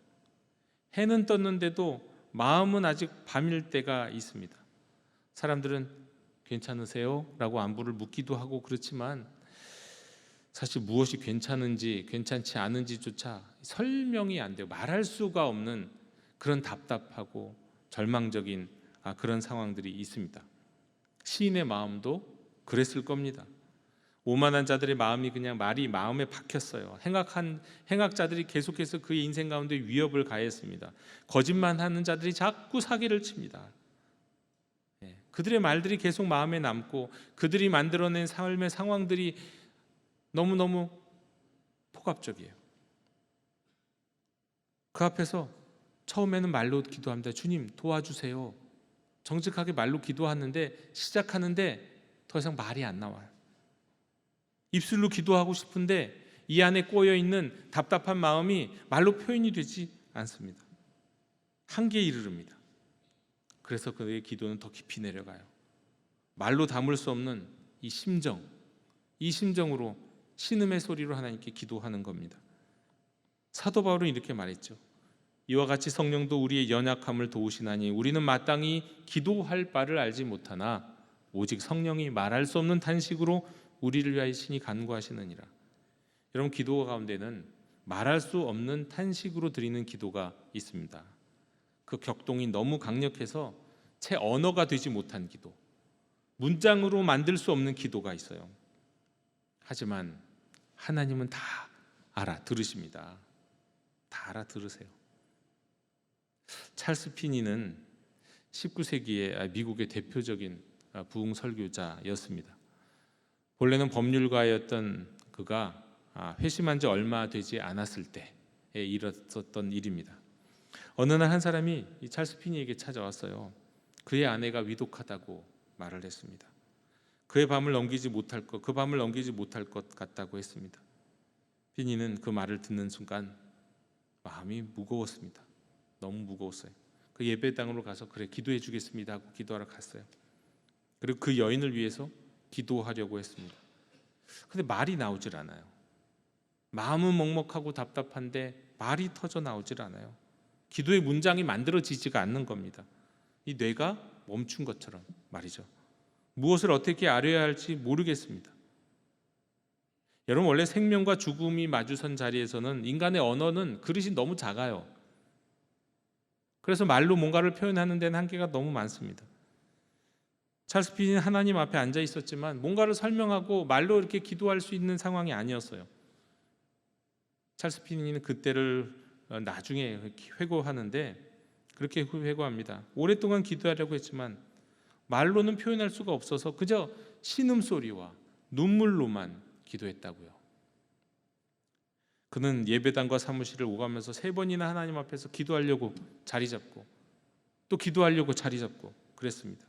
[SPEAKER 1] 해는 떴는데도 마음은 아직 밤일 때가 있습니다. 사람들은 괜찮으세요? 라고 안부를 묻기도 하고 그렇지만 사실 무엇이 괜찮은지 괜찮지 않은지조차 설명이 안 돼요. 말할 수가 없는 그런 답답하고 절망적인 그런 상황들이 있습니다. 시인의 마음도 그랬을 겁니다. 오만한 자들의 마음이 그냥 말이 마음에 박혔어요. 행악자들이 계속해서 그의 인생 가운데 위협을 가했습니다. 거짓말하는 자들이 자꾸 사기를 칩니다. 그들의 말들이 계속 마음에 남고 그들이 만들어낸 삶의 상황들이 너무너무 폭압적이에요. 그 앞에서 처음에는 말로 기도합니다. 주님, 도와주세요. 정직하게 말로 기도하는데 시작하는데 더 이상 말이 안 나와요. 입술로 기도하고 싶은데 이 안에 꼬여있는 답답한 마음이 말로 표현이 되지 않습니다. 한계에 이르릅니다. 그래서 그의 기도는 더 깊이 내려가요. 말로 담을 수 없는 이 심정으로 신음의 소리로 하나님께 기도하는 겁니다. 사도 바울은 이렇게 말했죠. 이와 같이 성령도 우리의 연약함을 도우시나니 우리는 마땅히 기도할 바를 알지 못하나 오직 성령이 말할 수 없는 탄식으로 우리를 위하여 친히 간구하시느니라. 여러분, 기도 가운데는 말할 수 없는 탄식으로 드리는 기도가 있습니다. 그 격동이 너무 강력해서 채 언어가 되지 못한 기도, 문장으로 만들 수 없는 기도가 있어요. 하지만 하나님은 다 알아들으십니다. 다 알아들으세요. 찰스 피니는 19세기의 미국의 대표적인 부흥 설교자였습니다. 본래는 법률가였던 그가 회심한 지 얼마 되지 않았을 때에 일었었던 일입니다. 어느 날 한 사람이 이 찰스 피니에게 찾아왔어요. 그의 아내가 위독하다고 말을 했습니다. 그 밤을 넘기지 못할 것 같다고 했습니다. 피니는 그 말을 듣는 순간 마음이 무거웠습니다. 너무 무거웠어요. 그 예배당으로 가서 그래 기도해 주겠습니다 하고 기도하러 갔어요. 그리고 그 여인을 위해서 기도하려고 했습니다. 근데 말이 나오질 않아요. 마음은 먹먹하고 답답한데 말이 터져 나오질 않아요. 기도의 문장이 만들어지지가 않는 겁니다. 이 뇌가 멈춘 것처럼 말이죠. 무엇을 어떻게 알아야 할지 모르겠습니다. 여러분, 원래 생명과 죽음이 마주선 자리에서는 인간의 언어는 그릇이 너무 작아요. 그래서 말로 뭔가를 표현하는 데는 한계가 너무 많습니다. 찰스 피니는 하나님 앞에 앉아 있었지만 뭔가를 설명하고 말로 이렇게 기도할 수 있는 상황이 아니었어요. 찰스 피니는 그때를 나중에 회고하는데 그렇게 회고합니다. 오랫동안 기도하려고 했지만 말로는 표현할 수가 없어서 그저 신음소리와 눈물로만 기도했다고요. 그는 예배당과 사무실을 오가면서 3번이나 하나님 앞에서 기도하려고 자리 잡고 또 기도하려고 자리 잡고 그랬습니다.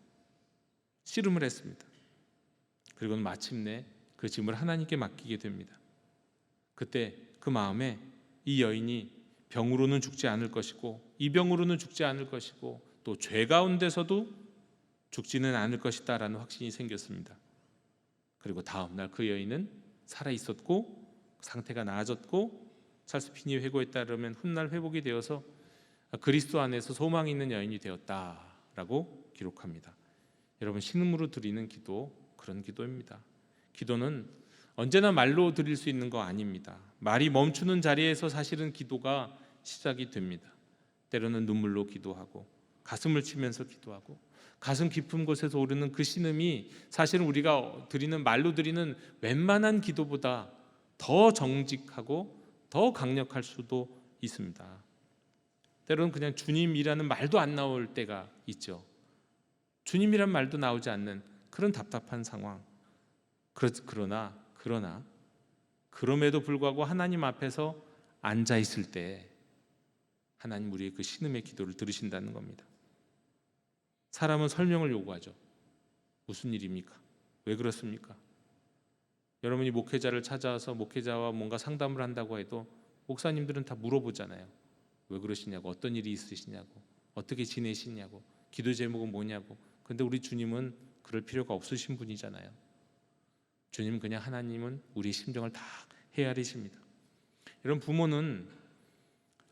[SPEAKER 1] 씨름을 했습니다. 그리고는 마침내 그 짐을 하나님께 맡기게 됩니다. 그때 그 마음에 이 여인이 병으로는 죽지 않을 것이고 이 병으로는 죽지 않을 것이고 또 죄 가운데서도 죽지는 않을 것이다 라는 확신이 생겼습니다. 그리고 다음 날 그 여인은 살아 있었고 상태가 나아졌고 찰스 피니 회고에 따르면 훗날 회복이 되어서 그리스도 안에서 소망이 있는 여인이 되었다라고 기록합니다. 여러분, 신음으로 드리는 기도, 그런 기도입니다. 기도는 언제나 말로 드릴 수 있는 거 아닙니다. 말이 멈추는 자리에서 사실은 기도가 시작이 됩니다. 때로는 눈물로 기도하고 가슴을 치면서 기도하고 가슴 깊은 곳에서 오르는 그 신음이 사실은 우리가 드리는 말로 드리는 웬만한 기도보다 더 정직하고 더 강력할 수도 있습니다. 때로는 그냥 주님이라는 말도 안 나올 때가 있죠. 주님이란 말도 나오지 않는 그런 답답한 상황. 그러나 그럼에도 불구하고 하나님 앞에서 앉아 있을 때 하나님 우리의 그 신음의 기도를 들으신다는 겁니다. 사람은 설명을 요구하죠. 무슨 일입니까? 왜 그렇습니까? 여러분이 목회자를 찾아와서 목회자와 뭔가 상담을 한다고 해도 목사님들은 다 물어보잖아요. 왜 그러시냐고, 어떤 일이 있으시냐고, 어떻게 지내시냐고, 기도 제목은 뭐냐고. 근데 우리 주님은 그럴 필요가 없으신 분이잖아요. 주님은 그냥 하나님은 우리 심정을 다 헤아리십니다. 이런 부모는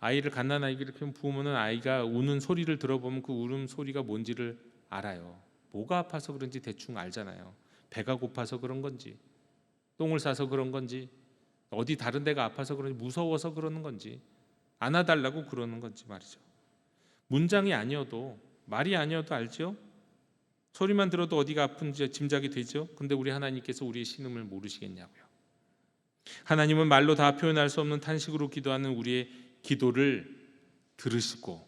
[SPEAKER 1] 아이를 갓난아이를 키우는 부모는 아이가 우는 소리를 들어보면 그 울음 소리가 뭔지를 알아요. 뭐가 아파서 그런지 대충 알잖아요. 배가 고파서 그런 건지, 똥을 싸서 그런 건지, 어디 다른 데가 아파서 그런지, 무서워서 그러는 건지, 안아달라고 그러는 건지 말이죠. 문장이 아니어도, 말이 아니어도 알죠. 소리만 들어도 어디가 아픈지 짐작이 되죠. 근데 우리 하나님께서 우리의 신음을 모르시겠냐고요. 하나님은 말로 다 표현할 수 없는 탄식으로 기도하는 우리의 기도를 들으시고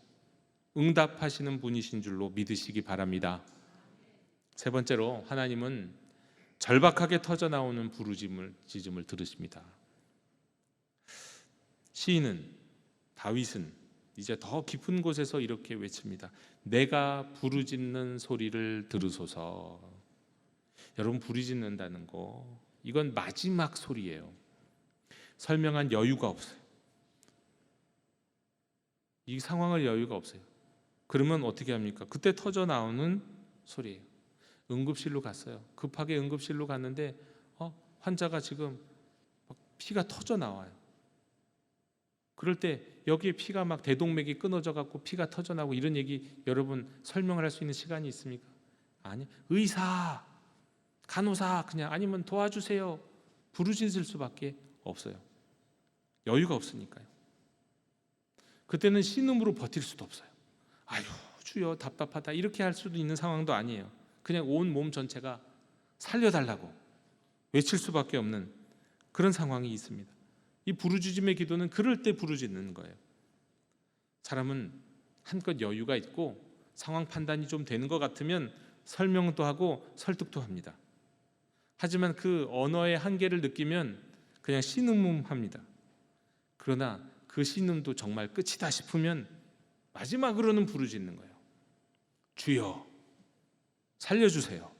[SPEAKER 1] 응답하시는 분이신 줄로 믿으시기 바랍니다. 세 번째로, 하나님은 절박하게 터져 나오는 부르짖음을 들으십니다. 시인은, 다윗은 이제 더 깊은 곳에서 이렇게 외칩니다. 내가 부르짖는 소리를 들으소서. 여러분, 부르짖는다는 거, 이건 마지막 소리예요. 설명한 여유가 없어요. 이 상황을 여유가 없어요. 그러면 어떻게 합니까? 그때 터져 나오는 소리예요. 응급실로 갔어요. 급하게 응급실로 갔는데 환자가 지금 막 피가 터져 나와요. 그럴 때 여기에 피가 막 대동맥이 끊어져 갖고 피가 터져 나고 이런 얘기 여러분 설명을 할 수 있는 시간이 있습니까? 아니, 의사, 간호사 그냥 아니면 도와주세요. 부르짖을 수밖에 없어요. 여유가 없으니까요. 그때는 신음으로 버틸 수도 없어요. 아유, 주여 답답하다 이렇게 할 수도 있는 상황도 아니에요. 그냥 온 몸 전체가 살려달라고 외칠 수밖에 없는 그런 상황이 있습니다. 이 부르짖음의 기도는 그럴 때 부르짖는 거예요. 사람은 한껏 여유가 있고 상황 판단이 좀 되는 것 같으면 설명도 하고 설득도 합니다. 하지만 그 언어의 한계를 느끼면 그냥 신음합니다. 그러나 그 신음도 정말 끝이다 싶으면 마지막으로는 부르짖는 거예요. 주여 살려주세요.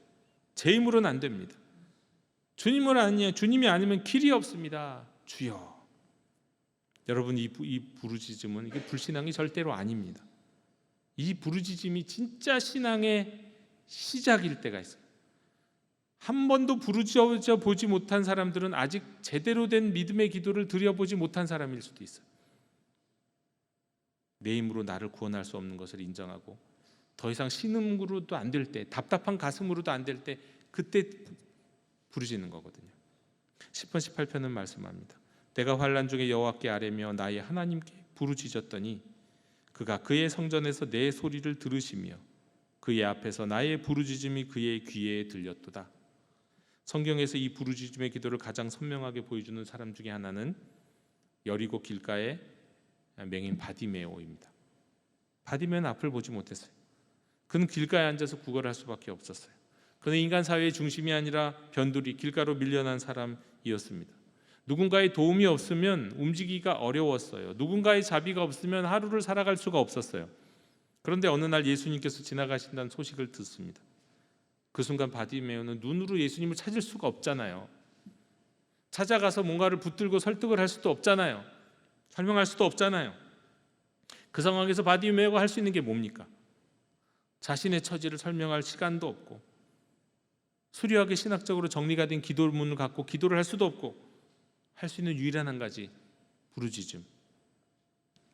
[SPEAKER 1] 제 힘으로는 안 됩니다. 주님이 아니면 길이 없습니다. 주여. 여러분, 이 부르짖음은 이게 불신앙이 절대로 아닙니다. 이 부르짖음이 진짜 신앙의 시작일 때가 있어요. 한 번도 부르짖어 보지 못한 사람들은 아직 제대로 된 믿음의 기도를 드려보지 못한 사람일 수도 있어요. 내 힘으로 나를 구원할 수 없는 것을 인정하고 더 이상 신음으로도 안 될 때, 답답한 가슴으로도 안 될 때, 그때 부르짖는 거거든요. 10편 18편은 말씀합니다. 내가 환난 중에 여호와께 아뢰며 나의 하나님께 부르짖었더니 그가 그의 성전에서 내 소리를 들으시며 그의 앞에서 나의 부르짖음이 그의 귀에 들렸도다. 성경에서 이 부르짖음의 기도를 가장 선명하게 보여주는 사람 중에 하나는 여리고 길가의 맹인 바디메오입니다. 바디메오는 앞을 보지 못했어요. 그는 길가에 앉아서 구걸할 수밖에 없었어요. 그는 인간 사회의 중심이 아니라 변두리, 길가로 밀려난 사람이었습니다. 누군가의 도움이 없으면 움직이기가 어려웠어요. 누군가의 자비가 없으면 하루를 살아갈 수가 없었어요. 그런데 어느 날 예수님께서 지나가신다는 소식을 듣습니다. 그 순간 바디메오는 눈으로 예수님을 찾을 수가 없잖아요. 찾아가서 뭔가를 붙들고 설득을 할 수도 없잖아요. 설명할 수도 없잖아요. 그 상황에서 바디메오가 할 수 있는 게 뭡니까? 자신의 처지를 설명할 시간도 없고 수려하게 신학적으로 정리가 된 기도문을 갖고 기도를 할 수도 없고 할 수 있는 유일한 한 가지, 부르짖음.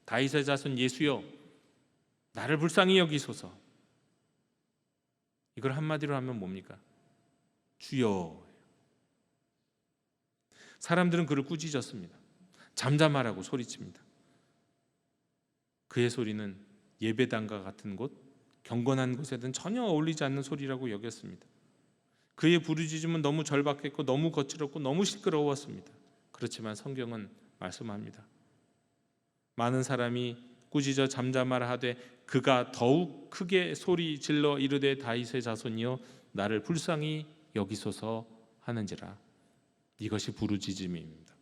[SPEAKER 1] 다윗의 자손 예수여 나를 불쌍히 여기소서. 이걸 한마디로 하면 뭡니까? 주여. 사람들은 그를 꾸짖었습니다. 잠잠하라고 소리칩니다. 그의 소리는 예배당과 같은 곳, 경건한 곳에는 전혀 어울리지 않는 소리라고 여겼습니다. 그의 부르짖음은 너무 절박했고 너무 거칠었고 너무 시끄러웠습니다. 그렇지만 성경은 말씀합니다. 많은 사람이 꾸짖어 잠잠하라 하되 그가 더욱 크게 소리 질러 이르되 다윗의 자손이여 나를 불쌍히 여기소서 하는지라. 이것이 부르짖음입니다.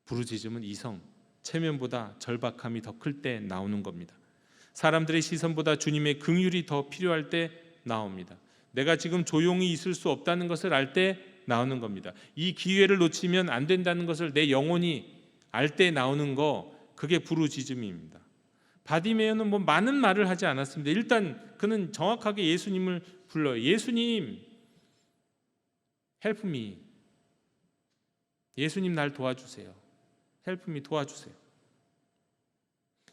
[SPEAKER 1] 부르짖음은 이성, 체면보다 절박함이 더 클 때 나오는 겁니다. 사람들의 시선보다 주님의 긍휼이 더 필요할 때 나옵니다. 내가 지금 조용히 있을 수 없다는 것을 알 때 나오는 겁니다. 이 기회를 놓치면 안 된다는 것을 내 영혼이 알 때 나오는 거, 그게 부르짖음입니다. 바디메오는 뭐 많은 말을 하지 않았습니다. 일단 그는 정확하게 예수님을 불러요. 예수님, help me. 예수님 날 도와주세요. help me, 도와주세요.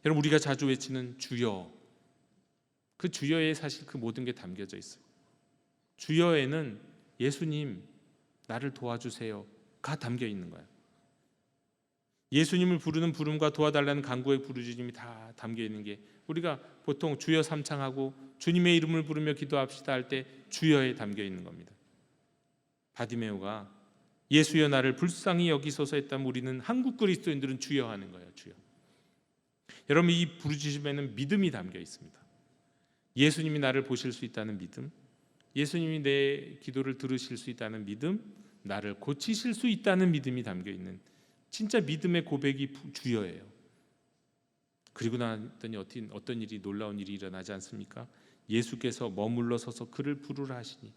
[SPEAKER 1] 여러분, 우리가 자주 외치는 주여, 그 주여에 사실 그 모든 게 담겨져 있어요. 주여에는 예수님 나를 도와주세요가 담겨 있는 거예요. 예수님을 부르는 부름과 도와달라는 간구의 부르짖음이 다 담겨 있는 게, 우리가 보통 주여 삼창하고 주님의 이름을 부르며 기도합시다 할 때 주여에 담겨 있는 겁니다. 바디메오가 예수여 나를 불쌍히 여기소서 했다면 우리는 한국 그리스도인들은 주여 하는 거예요. 주여. 여러분, 이 부르짖음에는 믿음이 담겨 있습니다. 예수님이 나를 보실 수 있다는 믿음, 예수님이 내 기도를 들으실 수 있다는 믿음, 나를 고치실 수 있다는 믿음이 담겨 있는 진짜 믿음의 고백이 주여예요. 그리고 나더니 어떤 일이, 놀라운 일이 일어나지 않습니까? 예수께서 머물러 서서 그를 부르라 하시니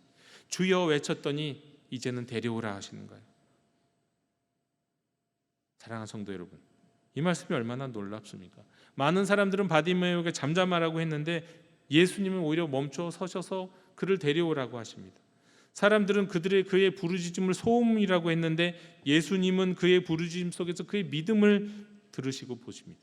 [SPEAKER 1] 주여 외쳤더니 이제는 데려오라 하시는 거예요. 사랑하는 성도 여러분, 이 말씀이 얼마나 놀랍습니까? 많은 사람들은 바디메오에게 잠잠하라고 했는데 예수님은 오히려 멈춰 서셔서 그를 데려오라고 하십니다. 사람들은 그의 부르짖음을 소음이라고 했는데 예수님은 그의 부르짖음 속에서 그의 믿음을 들으시고 보십니다.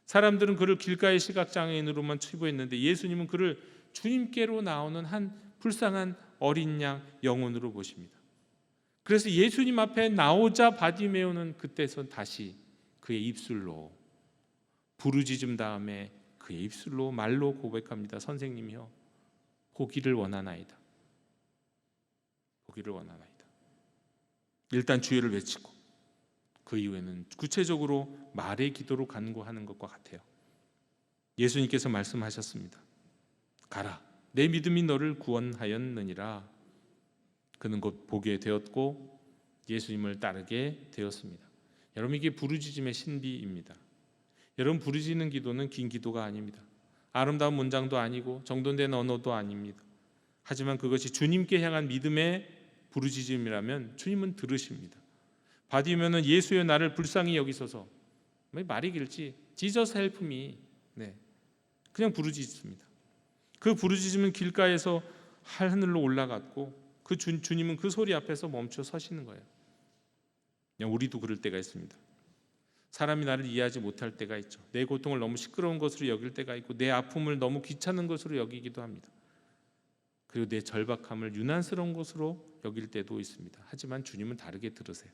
[SPEAKER 1] 사람들은 그를 길가의 시각장애인으로만 치부했는데 예수님은 그를 주님께로 나오는 한 불쌍한 어린 양 영혼으로 보십니다. 그래서 예수님 앞에 나오자 바디메오는 그때선 다시 그의 입술로 부르짖음 다음에 그의 입술로 말로 고백합니다. 선생님이여, 보기를 원하나이다. 보기를 원하나이다. 일단 주여를 외치고 그 이후에는 구체적으로 말의 기도로 간구하는 것과 같아요. 예수님께서 말씀하셨습니다. 가라, 내 믿음이 너를 구원하였느니라. 그는 곧 보게 되었고 예수님을 따르게 되었습니다. 여러분, 이게 부르짖음의 신비입니다. 여러분, 부르짖는 기도는 긴 기도가 아닙니다. 아름다운 문장도 아니고 정돈된 언어도 아닙니다. 하지만 그것이 주님께 향한 믿음의 부르짖음이라면 주님은 들으십니다. 바디면은 예수여 나를 불쌍히 여기소서. 말이 길지? Jesus help me. 그냥 부르짖습니다. 그 부르짖음은 길가에서 하늘로 올라갔고 그 주님은 그 소리 앞에서 멈춰 서시는 거예요. 우리도 그럴 때가 있습니다. 사람이 나를 이해하지 못할 때가 있죠. 내 고통을 너무 시끄러운 것으로 여길 때가 있고 내 아픔을 너무 귀찮은 것으로 여기기도 합니다. 그리고 내 절박함을 유난스러운 것으로 여길 때도 있습니다. 하지만 주님은 다르게 들으세요.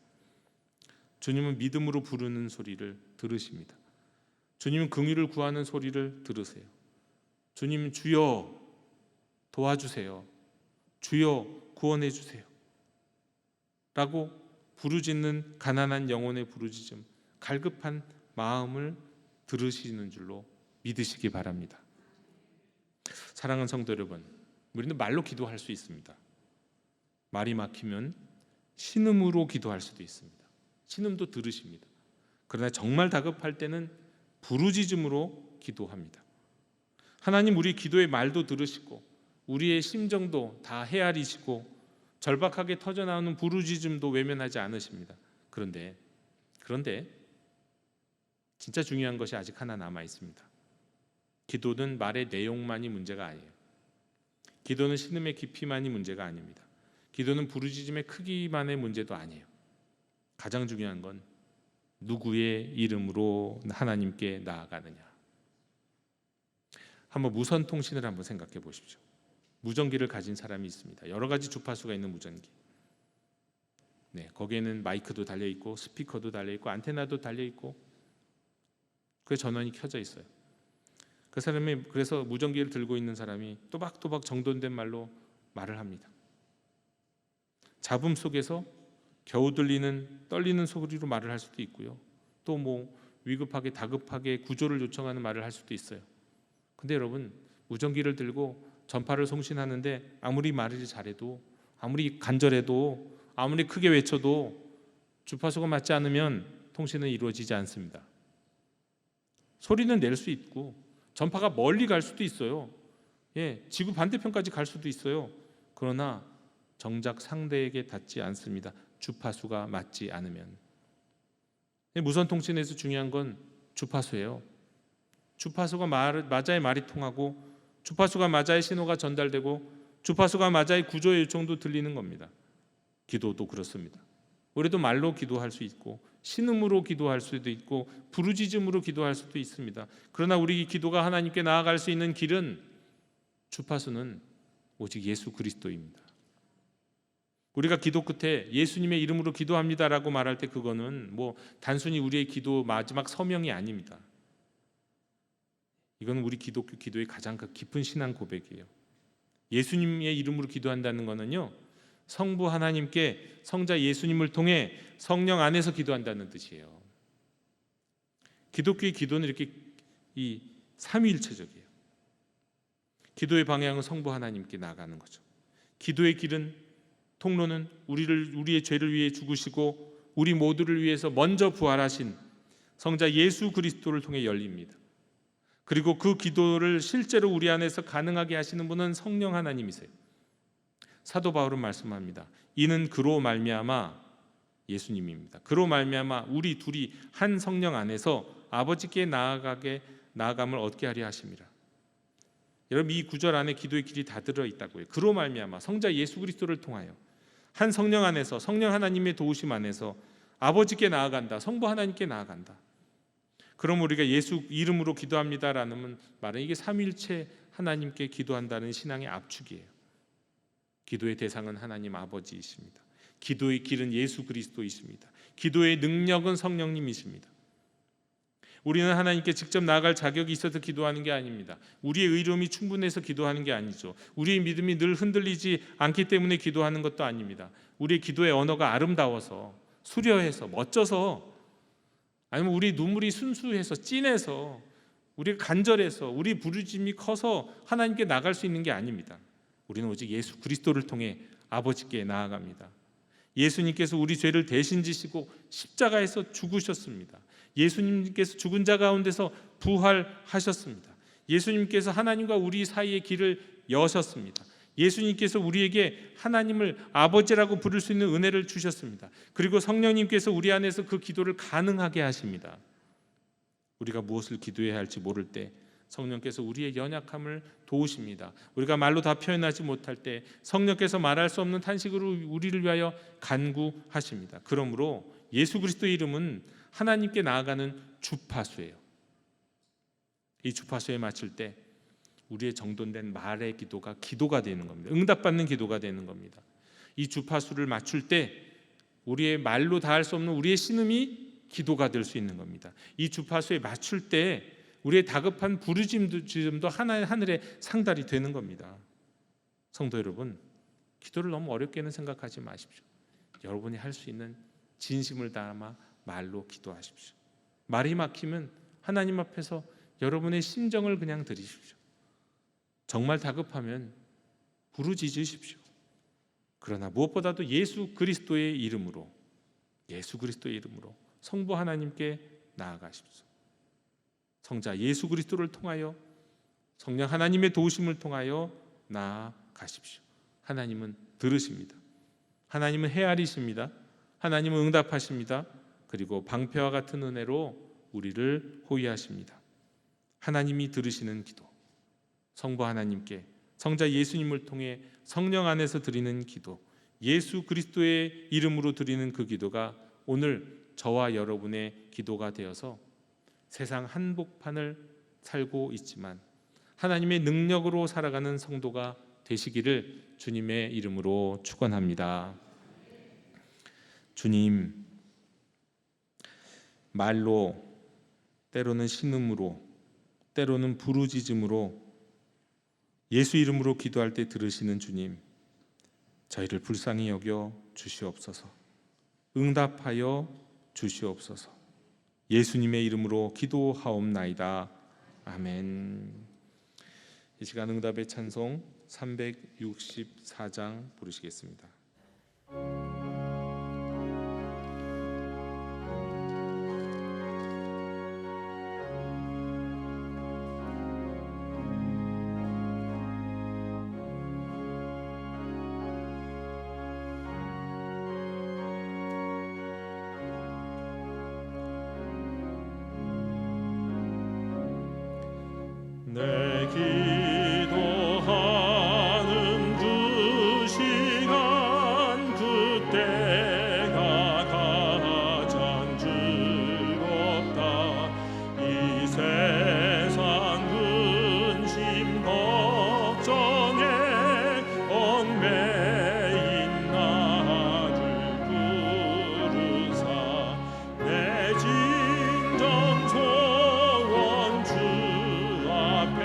[SPEAKER 1] 주님은 믿음으로 부르는 소리를 들으십니다. 주님은 긍휼을 구하는 소리를 들으세요. 주님은 주여 도와주세요, 주여 구원해 주세요 라고 부르짖는 가난한 영혼의 부르짖음, 갈급한 마음을 들으시는 줄로 믿으시기 바랍니다. 사랑하는 성도 여러분, 우리는 말로 기도할 수 있습니다. 말이 막히면 신음으로 기도할 수도 있습니다. 신음도 들으십니다. 그러나 정말 다급할 때는 부르짖음으로 기도합니다. 하나님 우리 기도의 말도 들으시고 우리의 심정도 다 헤아리시고 절박하게 터져나오는 부르짖음도 외면하지 않으십니다. 그런데 진짜 중요한 것이 아직 하나 남아 있습니다. 기도는 말의 내용만이 문제가 아니에요. 기도는 신음의 깊이만이 문제가 아닙니다. 기도는 부르짖음의 크기만의 문제도 아니에요. 가장 중요한 건 누구의 이름으로 하나님께 나아가느냐. 한번 무선 통신을 한번 생각해 보십시오. 무전기를 가진 사람이 있습니다. 여러 가지 주파수가 있는 무전기. 거기에는 마이크도 달려 있고 스피커도 달려 있고 안테나도 달려 있고 그 전원이 켜져 있어요. 그 사람이 그래서 무전기를 들고 있는 사람이 또박또박 정돈된 말로 말을 합니다. 잡음 속에서 겨우 들리는 떨리는 소리로 말을 할 수도 있고요. 또 위급하게 다급하게 구조를 요청하는 말을 할 수도 있어요. 근데 여러분, 무전기를 들고 전파를 송신하는데 아무리 말을 잘해도 아무리 간절해도 아무리 크게 외쳐도 주파수가 맞지 않으면 통신은 이루어지지 않습니다. 소리는 낼 수 있고 전파가 멀리 갈 수도 있어요. 지구 반대편까지 갈 수도 있어요. 그러나 정작 상대에게 닿지 않습니다. 주파수가 맞지 않으면. 무선 통신에서 중요한 건 주파수예요. 주파수가 맞아야 말이 통하고 주파수가 맞아야 신호가 전달되고 주파수가 맞아야 구조의 요청도 들리는 겁니다. 기도도 그렇습니다. 우리도 말로 기도할 수 있고 신음으로 기도할 수도 있고 부르짖음으로 기도할 수도 있습니다. 그러나 우리 기도가 하나님께 나아갈 수 있는 길은 주파수는 오직 예수 그리스도입니다. 우리가 기도 끝에 예수님의 이름으로 기도합니다라고 말할 때 그거는 단순히 우리의 기도 마지막 서명이 아닙니다. 이건 우리 기독교 기도의 가장 깊은 신앙 고백이에요. 예수님의 이름으로 기도한다는 것은요, 성부 하나님께 성자 예수님을 통해 성령 안에서 기도한다는 뜻이에요. 기독교의 기도는 이렇게 삼위일체적이에요. 기도의 방향은 성부 하나님께 나아가는 거죠. 기도의 길은, 통로는 우리의 죄를 위해 죽으시고 우리 모두를 위해서 먼저 부활하신 성자 예수 그리스도를 통해 열립니다. 그리고 그 기도를 실제로 우리 안에서 가능하게 하시는 분은 성령 하나님이세요. 사도 바울은 말씀합니다. 이는 그로 말미암아, 예수님입니다. 그로 말미암아 우리 둘이 한 성령 안에서 아버지께 나아감을 얻게 하려 하심이라. 여러분, 이 구절 안에 기도의 길이 다 들어있다고요. 그로 말미암아, 성자 예수 그리스도를 통하여 한 성령 안에서, 성령 하나님의 도우심 안에서 아버지께 나아간다, 성부 하나님께 나아간다. 그럼 우리가 예수 이름으로 기도합니다라는 말은 이게 삼위일체 하나님께 기도한다는 신앙의 압축이에요. 기도의 대상은 하나님 아버지이십니다. 기도의 길은 예수 그리스도이십니다. 기도의 능력은 성령님이십니다. 우리는 하나님께 직접 나아갈 자격이 있어서 기도하는 게 아닙니다. 우리의 의로움이 충분해서 기도하는 게 아니죠. 우리의 믿음이 늘 흔들리지 않기 때문에 기도하는 것도 아닙니다. 우리의 기도의 언어가 아름다워서, 수려해서, 멋져서, 아니면 우리 눈물이 순수해서, 찐해서, 우리가 간절해서, 우리 부르짖음이 커서 하나님께 나갈 수 있는 게 아닙니다. 우리는 오직 예수 그리스도를 통해 아버지께 나아갑니다. 예수님께서 우리 죄를 대신 지시고 십자가에서 죽으셨습니다. 예수님께서 죽은 자 가운데서 부활하셨습니다. 예수님께서 하나님과 우리 사이의 길을 여셨습니다. 예수님께서 우리에게 하나님을 아버지라고 부를 수 있는 은혜를 주셨습니다. 그리고 성령님께서 우리 안에서 그 기도를 가능하게 하십니다. 우리가 무엇을 기도해야 할지 모를 때 성령께서 우리의 연약함을 도우십니다. 우리가 말로 다 표현하지 못할 때 성령께서 말할 수 없는 탄식으로 우리를 위하여 간구하십니다. 그러므로 예수 그리스도의 이름은 하나님께 나아가는 주파수예요. 이 주파수에 맞출 때 우리의 정돈된 말의 기도가 기도가 되는 겁니다. 응답받는 기도가 되는 겁니다. 이 주파수를 맞출 때 우리의 말로 다 할 수 없는 우리의 신음이 기도가 될 수 있는 겁니다. 이 주파수에 맞출 때 우리의 다급한 부르짖음도 하늘의 상달이 되는 겁니다. 성도 여러분, 기도를 너무 어렵게는 생각하지 마십시오. 여러분이 할 수 있는 진심을 담아 말로 기도하십시오. 말이 막히면 하나님 앞에서 여러분의 심정을 그냥 드리십시오. 정말 다급하면 부르짖으십시오. 그러나 무엇보다도 예수 그리스도의 이름으로 성부 하나님께 나아가십시오. 성자 예수 그리스도를 통하여 성령 하나님의 도우심을 통하여 나아가십시오. 하나님은 들으십니다. 하나님은 헤아리십니다. 하나님은 응답하십니다. 그리고 방패와 같은 은혜로 우리를 호위하십니다. 하나님이 들으시는 기도, 성부 하나님께 성자 예수님을 통해 성령 안에서 드리는 기도, 예수 그리스도의 이름으로 드리는 그 기도가 오늘 저와 여러분의 기도가 되어서 세상 한복판을 살고 있지만 하나님의 능력으로 살아가는 성도가 되시기를 주님의 이름으로 축원합니다. 주님, 말로, 때로는 신음으로, 때로는 부르짖음으로 예수 이름으로 기도할 때 들으시는 주님, 저희를 불쌍히 여겨 주시옵소서. 응답하여 주시옵소서. 예수님의 이름으로 기도하옵나이다. 아멘. 이 시간 응답의 찬송 364장 부르시겠습니다.
[SPEAKER 2] 내 기도하는 그 시간 그때가 가장 즐겁다. 이 세상 근심 걱정에 얽매인 나를 부르사 내 진정 소원 주 앞에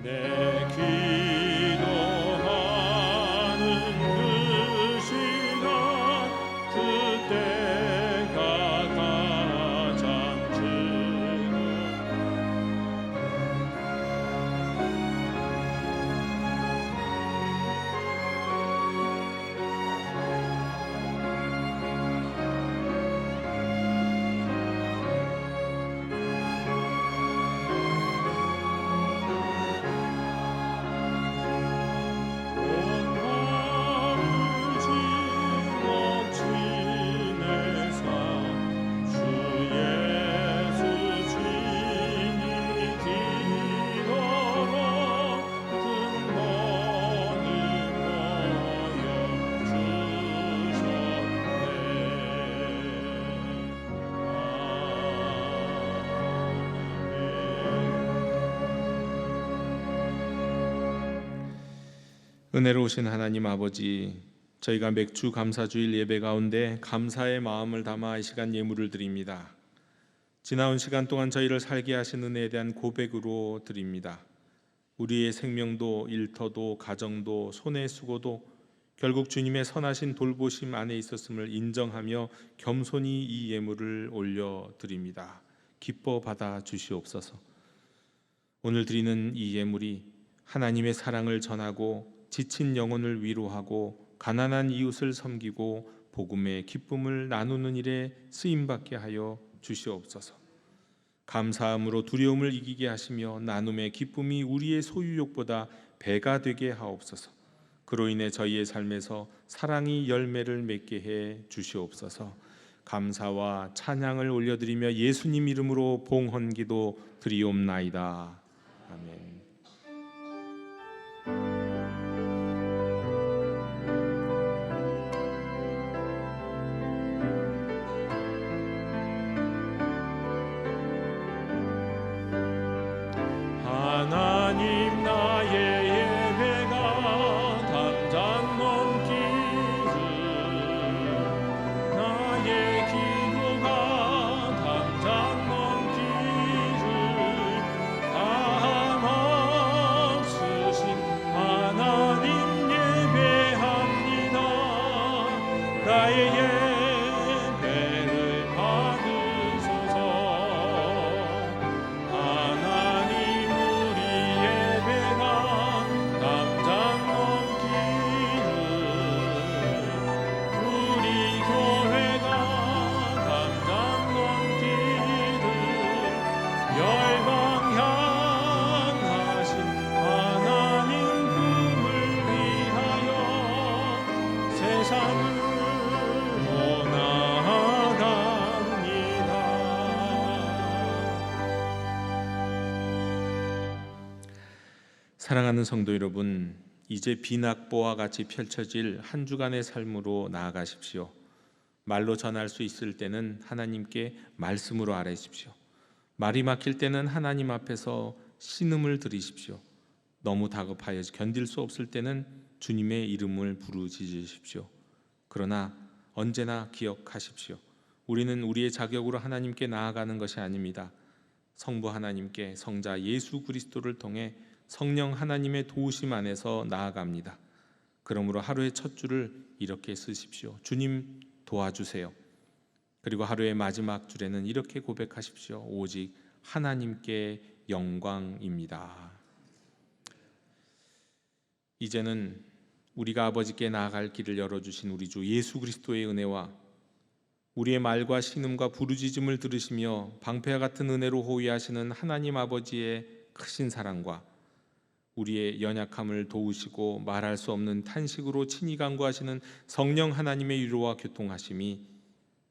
[SPEAKER 2] 내 기도하는 그 시간 그때가 가장 즐거워
[SPEAKER 1] 은혜로우신 하나님 아버지, 저희가 맥주 감사주일 예배 가운데 감사의 마음을 담아 이 시간 예물을 드립니다. 지나온 시간 동안 저희를 살게 하신 은혜에 대한 고백으로 드립니다. 우리의 생명도 일터도 가정도 손의 수고도 결국 주님의 선하신 돌보심 안에 있었음을 인정하며 겸손히 이 예물을 올려드립니다. 기뻐 받아 주시옵소서. 오늘 드리는 이 예물이 하나님의 사랑을 전하고 지친 영혼을 위로하고 가난한 이웃을 섬기고 복음의 기쁨을 나누는 일에 쓰임받게 하여 주시옵소서. 감사함으로 두려움을 이기게 하시며 나눔의 기쁨이 우리의 소유욕보다 배가 되게 하옵소서. 그로 인해 저희의 삶에서 사랑이 열매를 맺게 해 주시옵소서. 감사와 찬양을 올려드리며 예수님 이름으로 봉헌기도 드리옵나이다. 아멘.
[SPEAKER 2] 하나님 나의 예배가 담장 넘기듯 나의 기도가 담장 넘기듯 다함없으신 하나님 예배합니다. 나의 예배를 받으소서.
[SPEAKER 1] 사랑하는 성도 여러분, 이제 비낙보와 같이 펼쳐질 한 주간의 삶으로 나아가십시오. 말로 전할 수 있을 때는 하나님께 말씀으로 아뢰십시오. 말이 막힐 때는 하나님 앞에서 신음을 드리십시오. 너무 다급하여 견딜 수 없을 때는 주님의 이름을 부르짖으십시오. 그러나 언제나 기억하십시오. 우리는 우리의 자격으로 하나님께 나아가는 것이 아닙니다. 성부 하나님께 성자 예수 그리스도를 통해 성령 하나님의 도우심 안에서 나아갑니다. 그러므로 하루의 첫 줄을 이렇게 쓰십시오. 주님 도와주세요. 그리고 하루의 마지막 줄에는 이렇게 고백하십시오. 오직 하나님께 영광입니다. 이제는 우리가 아버지께 나아갈 길을 열어주신 우리 주 예수 그리스도의 은혜와 우리의 말과 신음과 부르짖음을 들으시며 방패와 같은 은혜로 호위하시는 하나님 아버지의 크신 사랑과 우리의 연약함을 도우시고 말할 수 없는 탄식으로 친히 간구하시는 성령 하나님의 위로와 교통하심이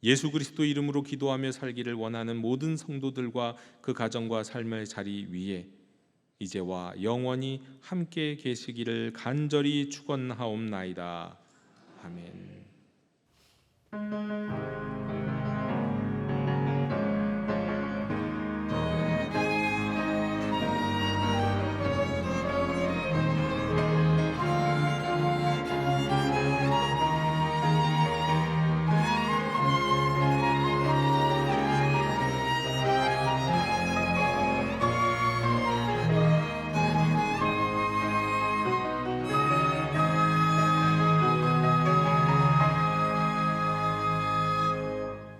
[SPEAKER 1] 예수 그리스도 이름으로 기도하며 살기를 원하는 모든 성도들과 그 가정과 삶의 자리 위에 이제와 영원히 함께 계시기를 간절히 축원하옵나이다. 아멘.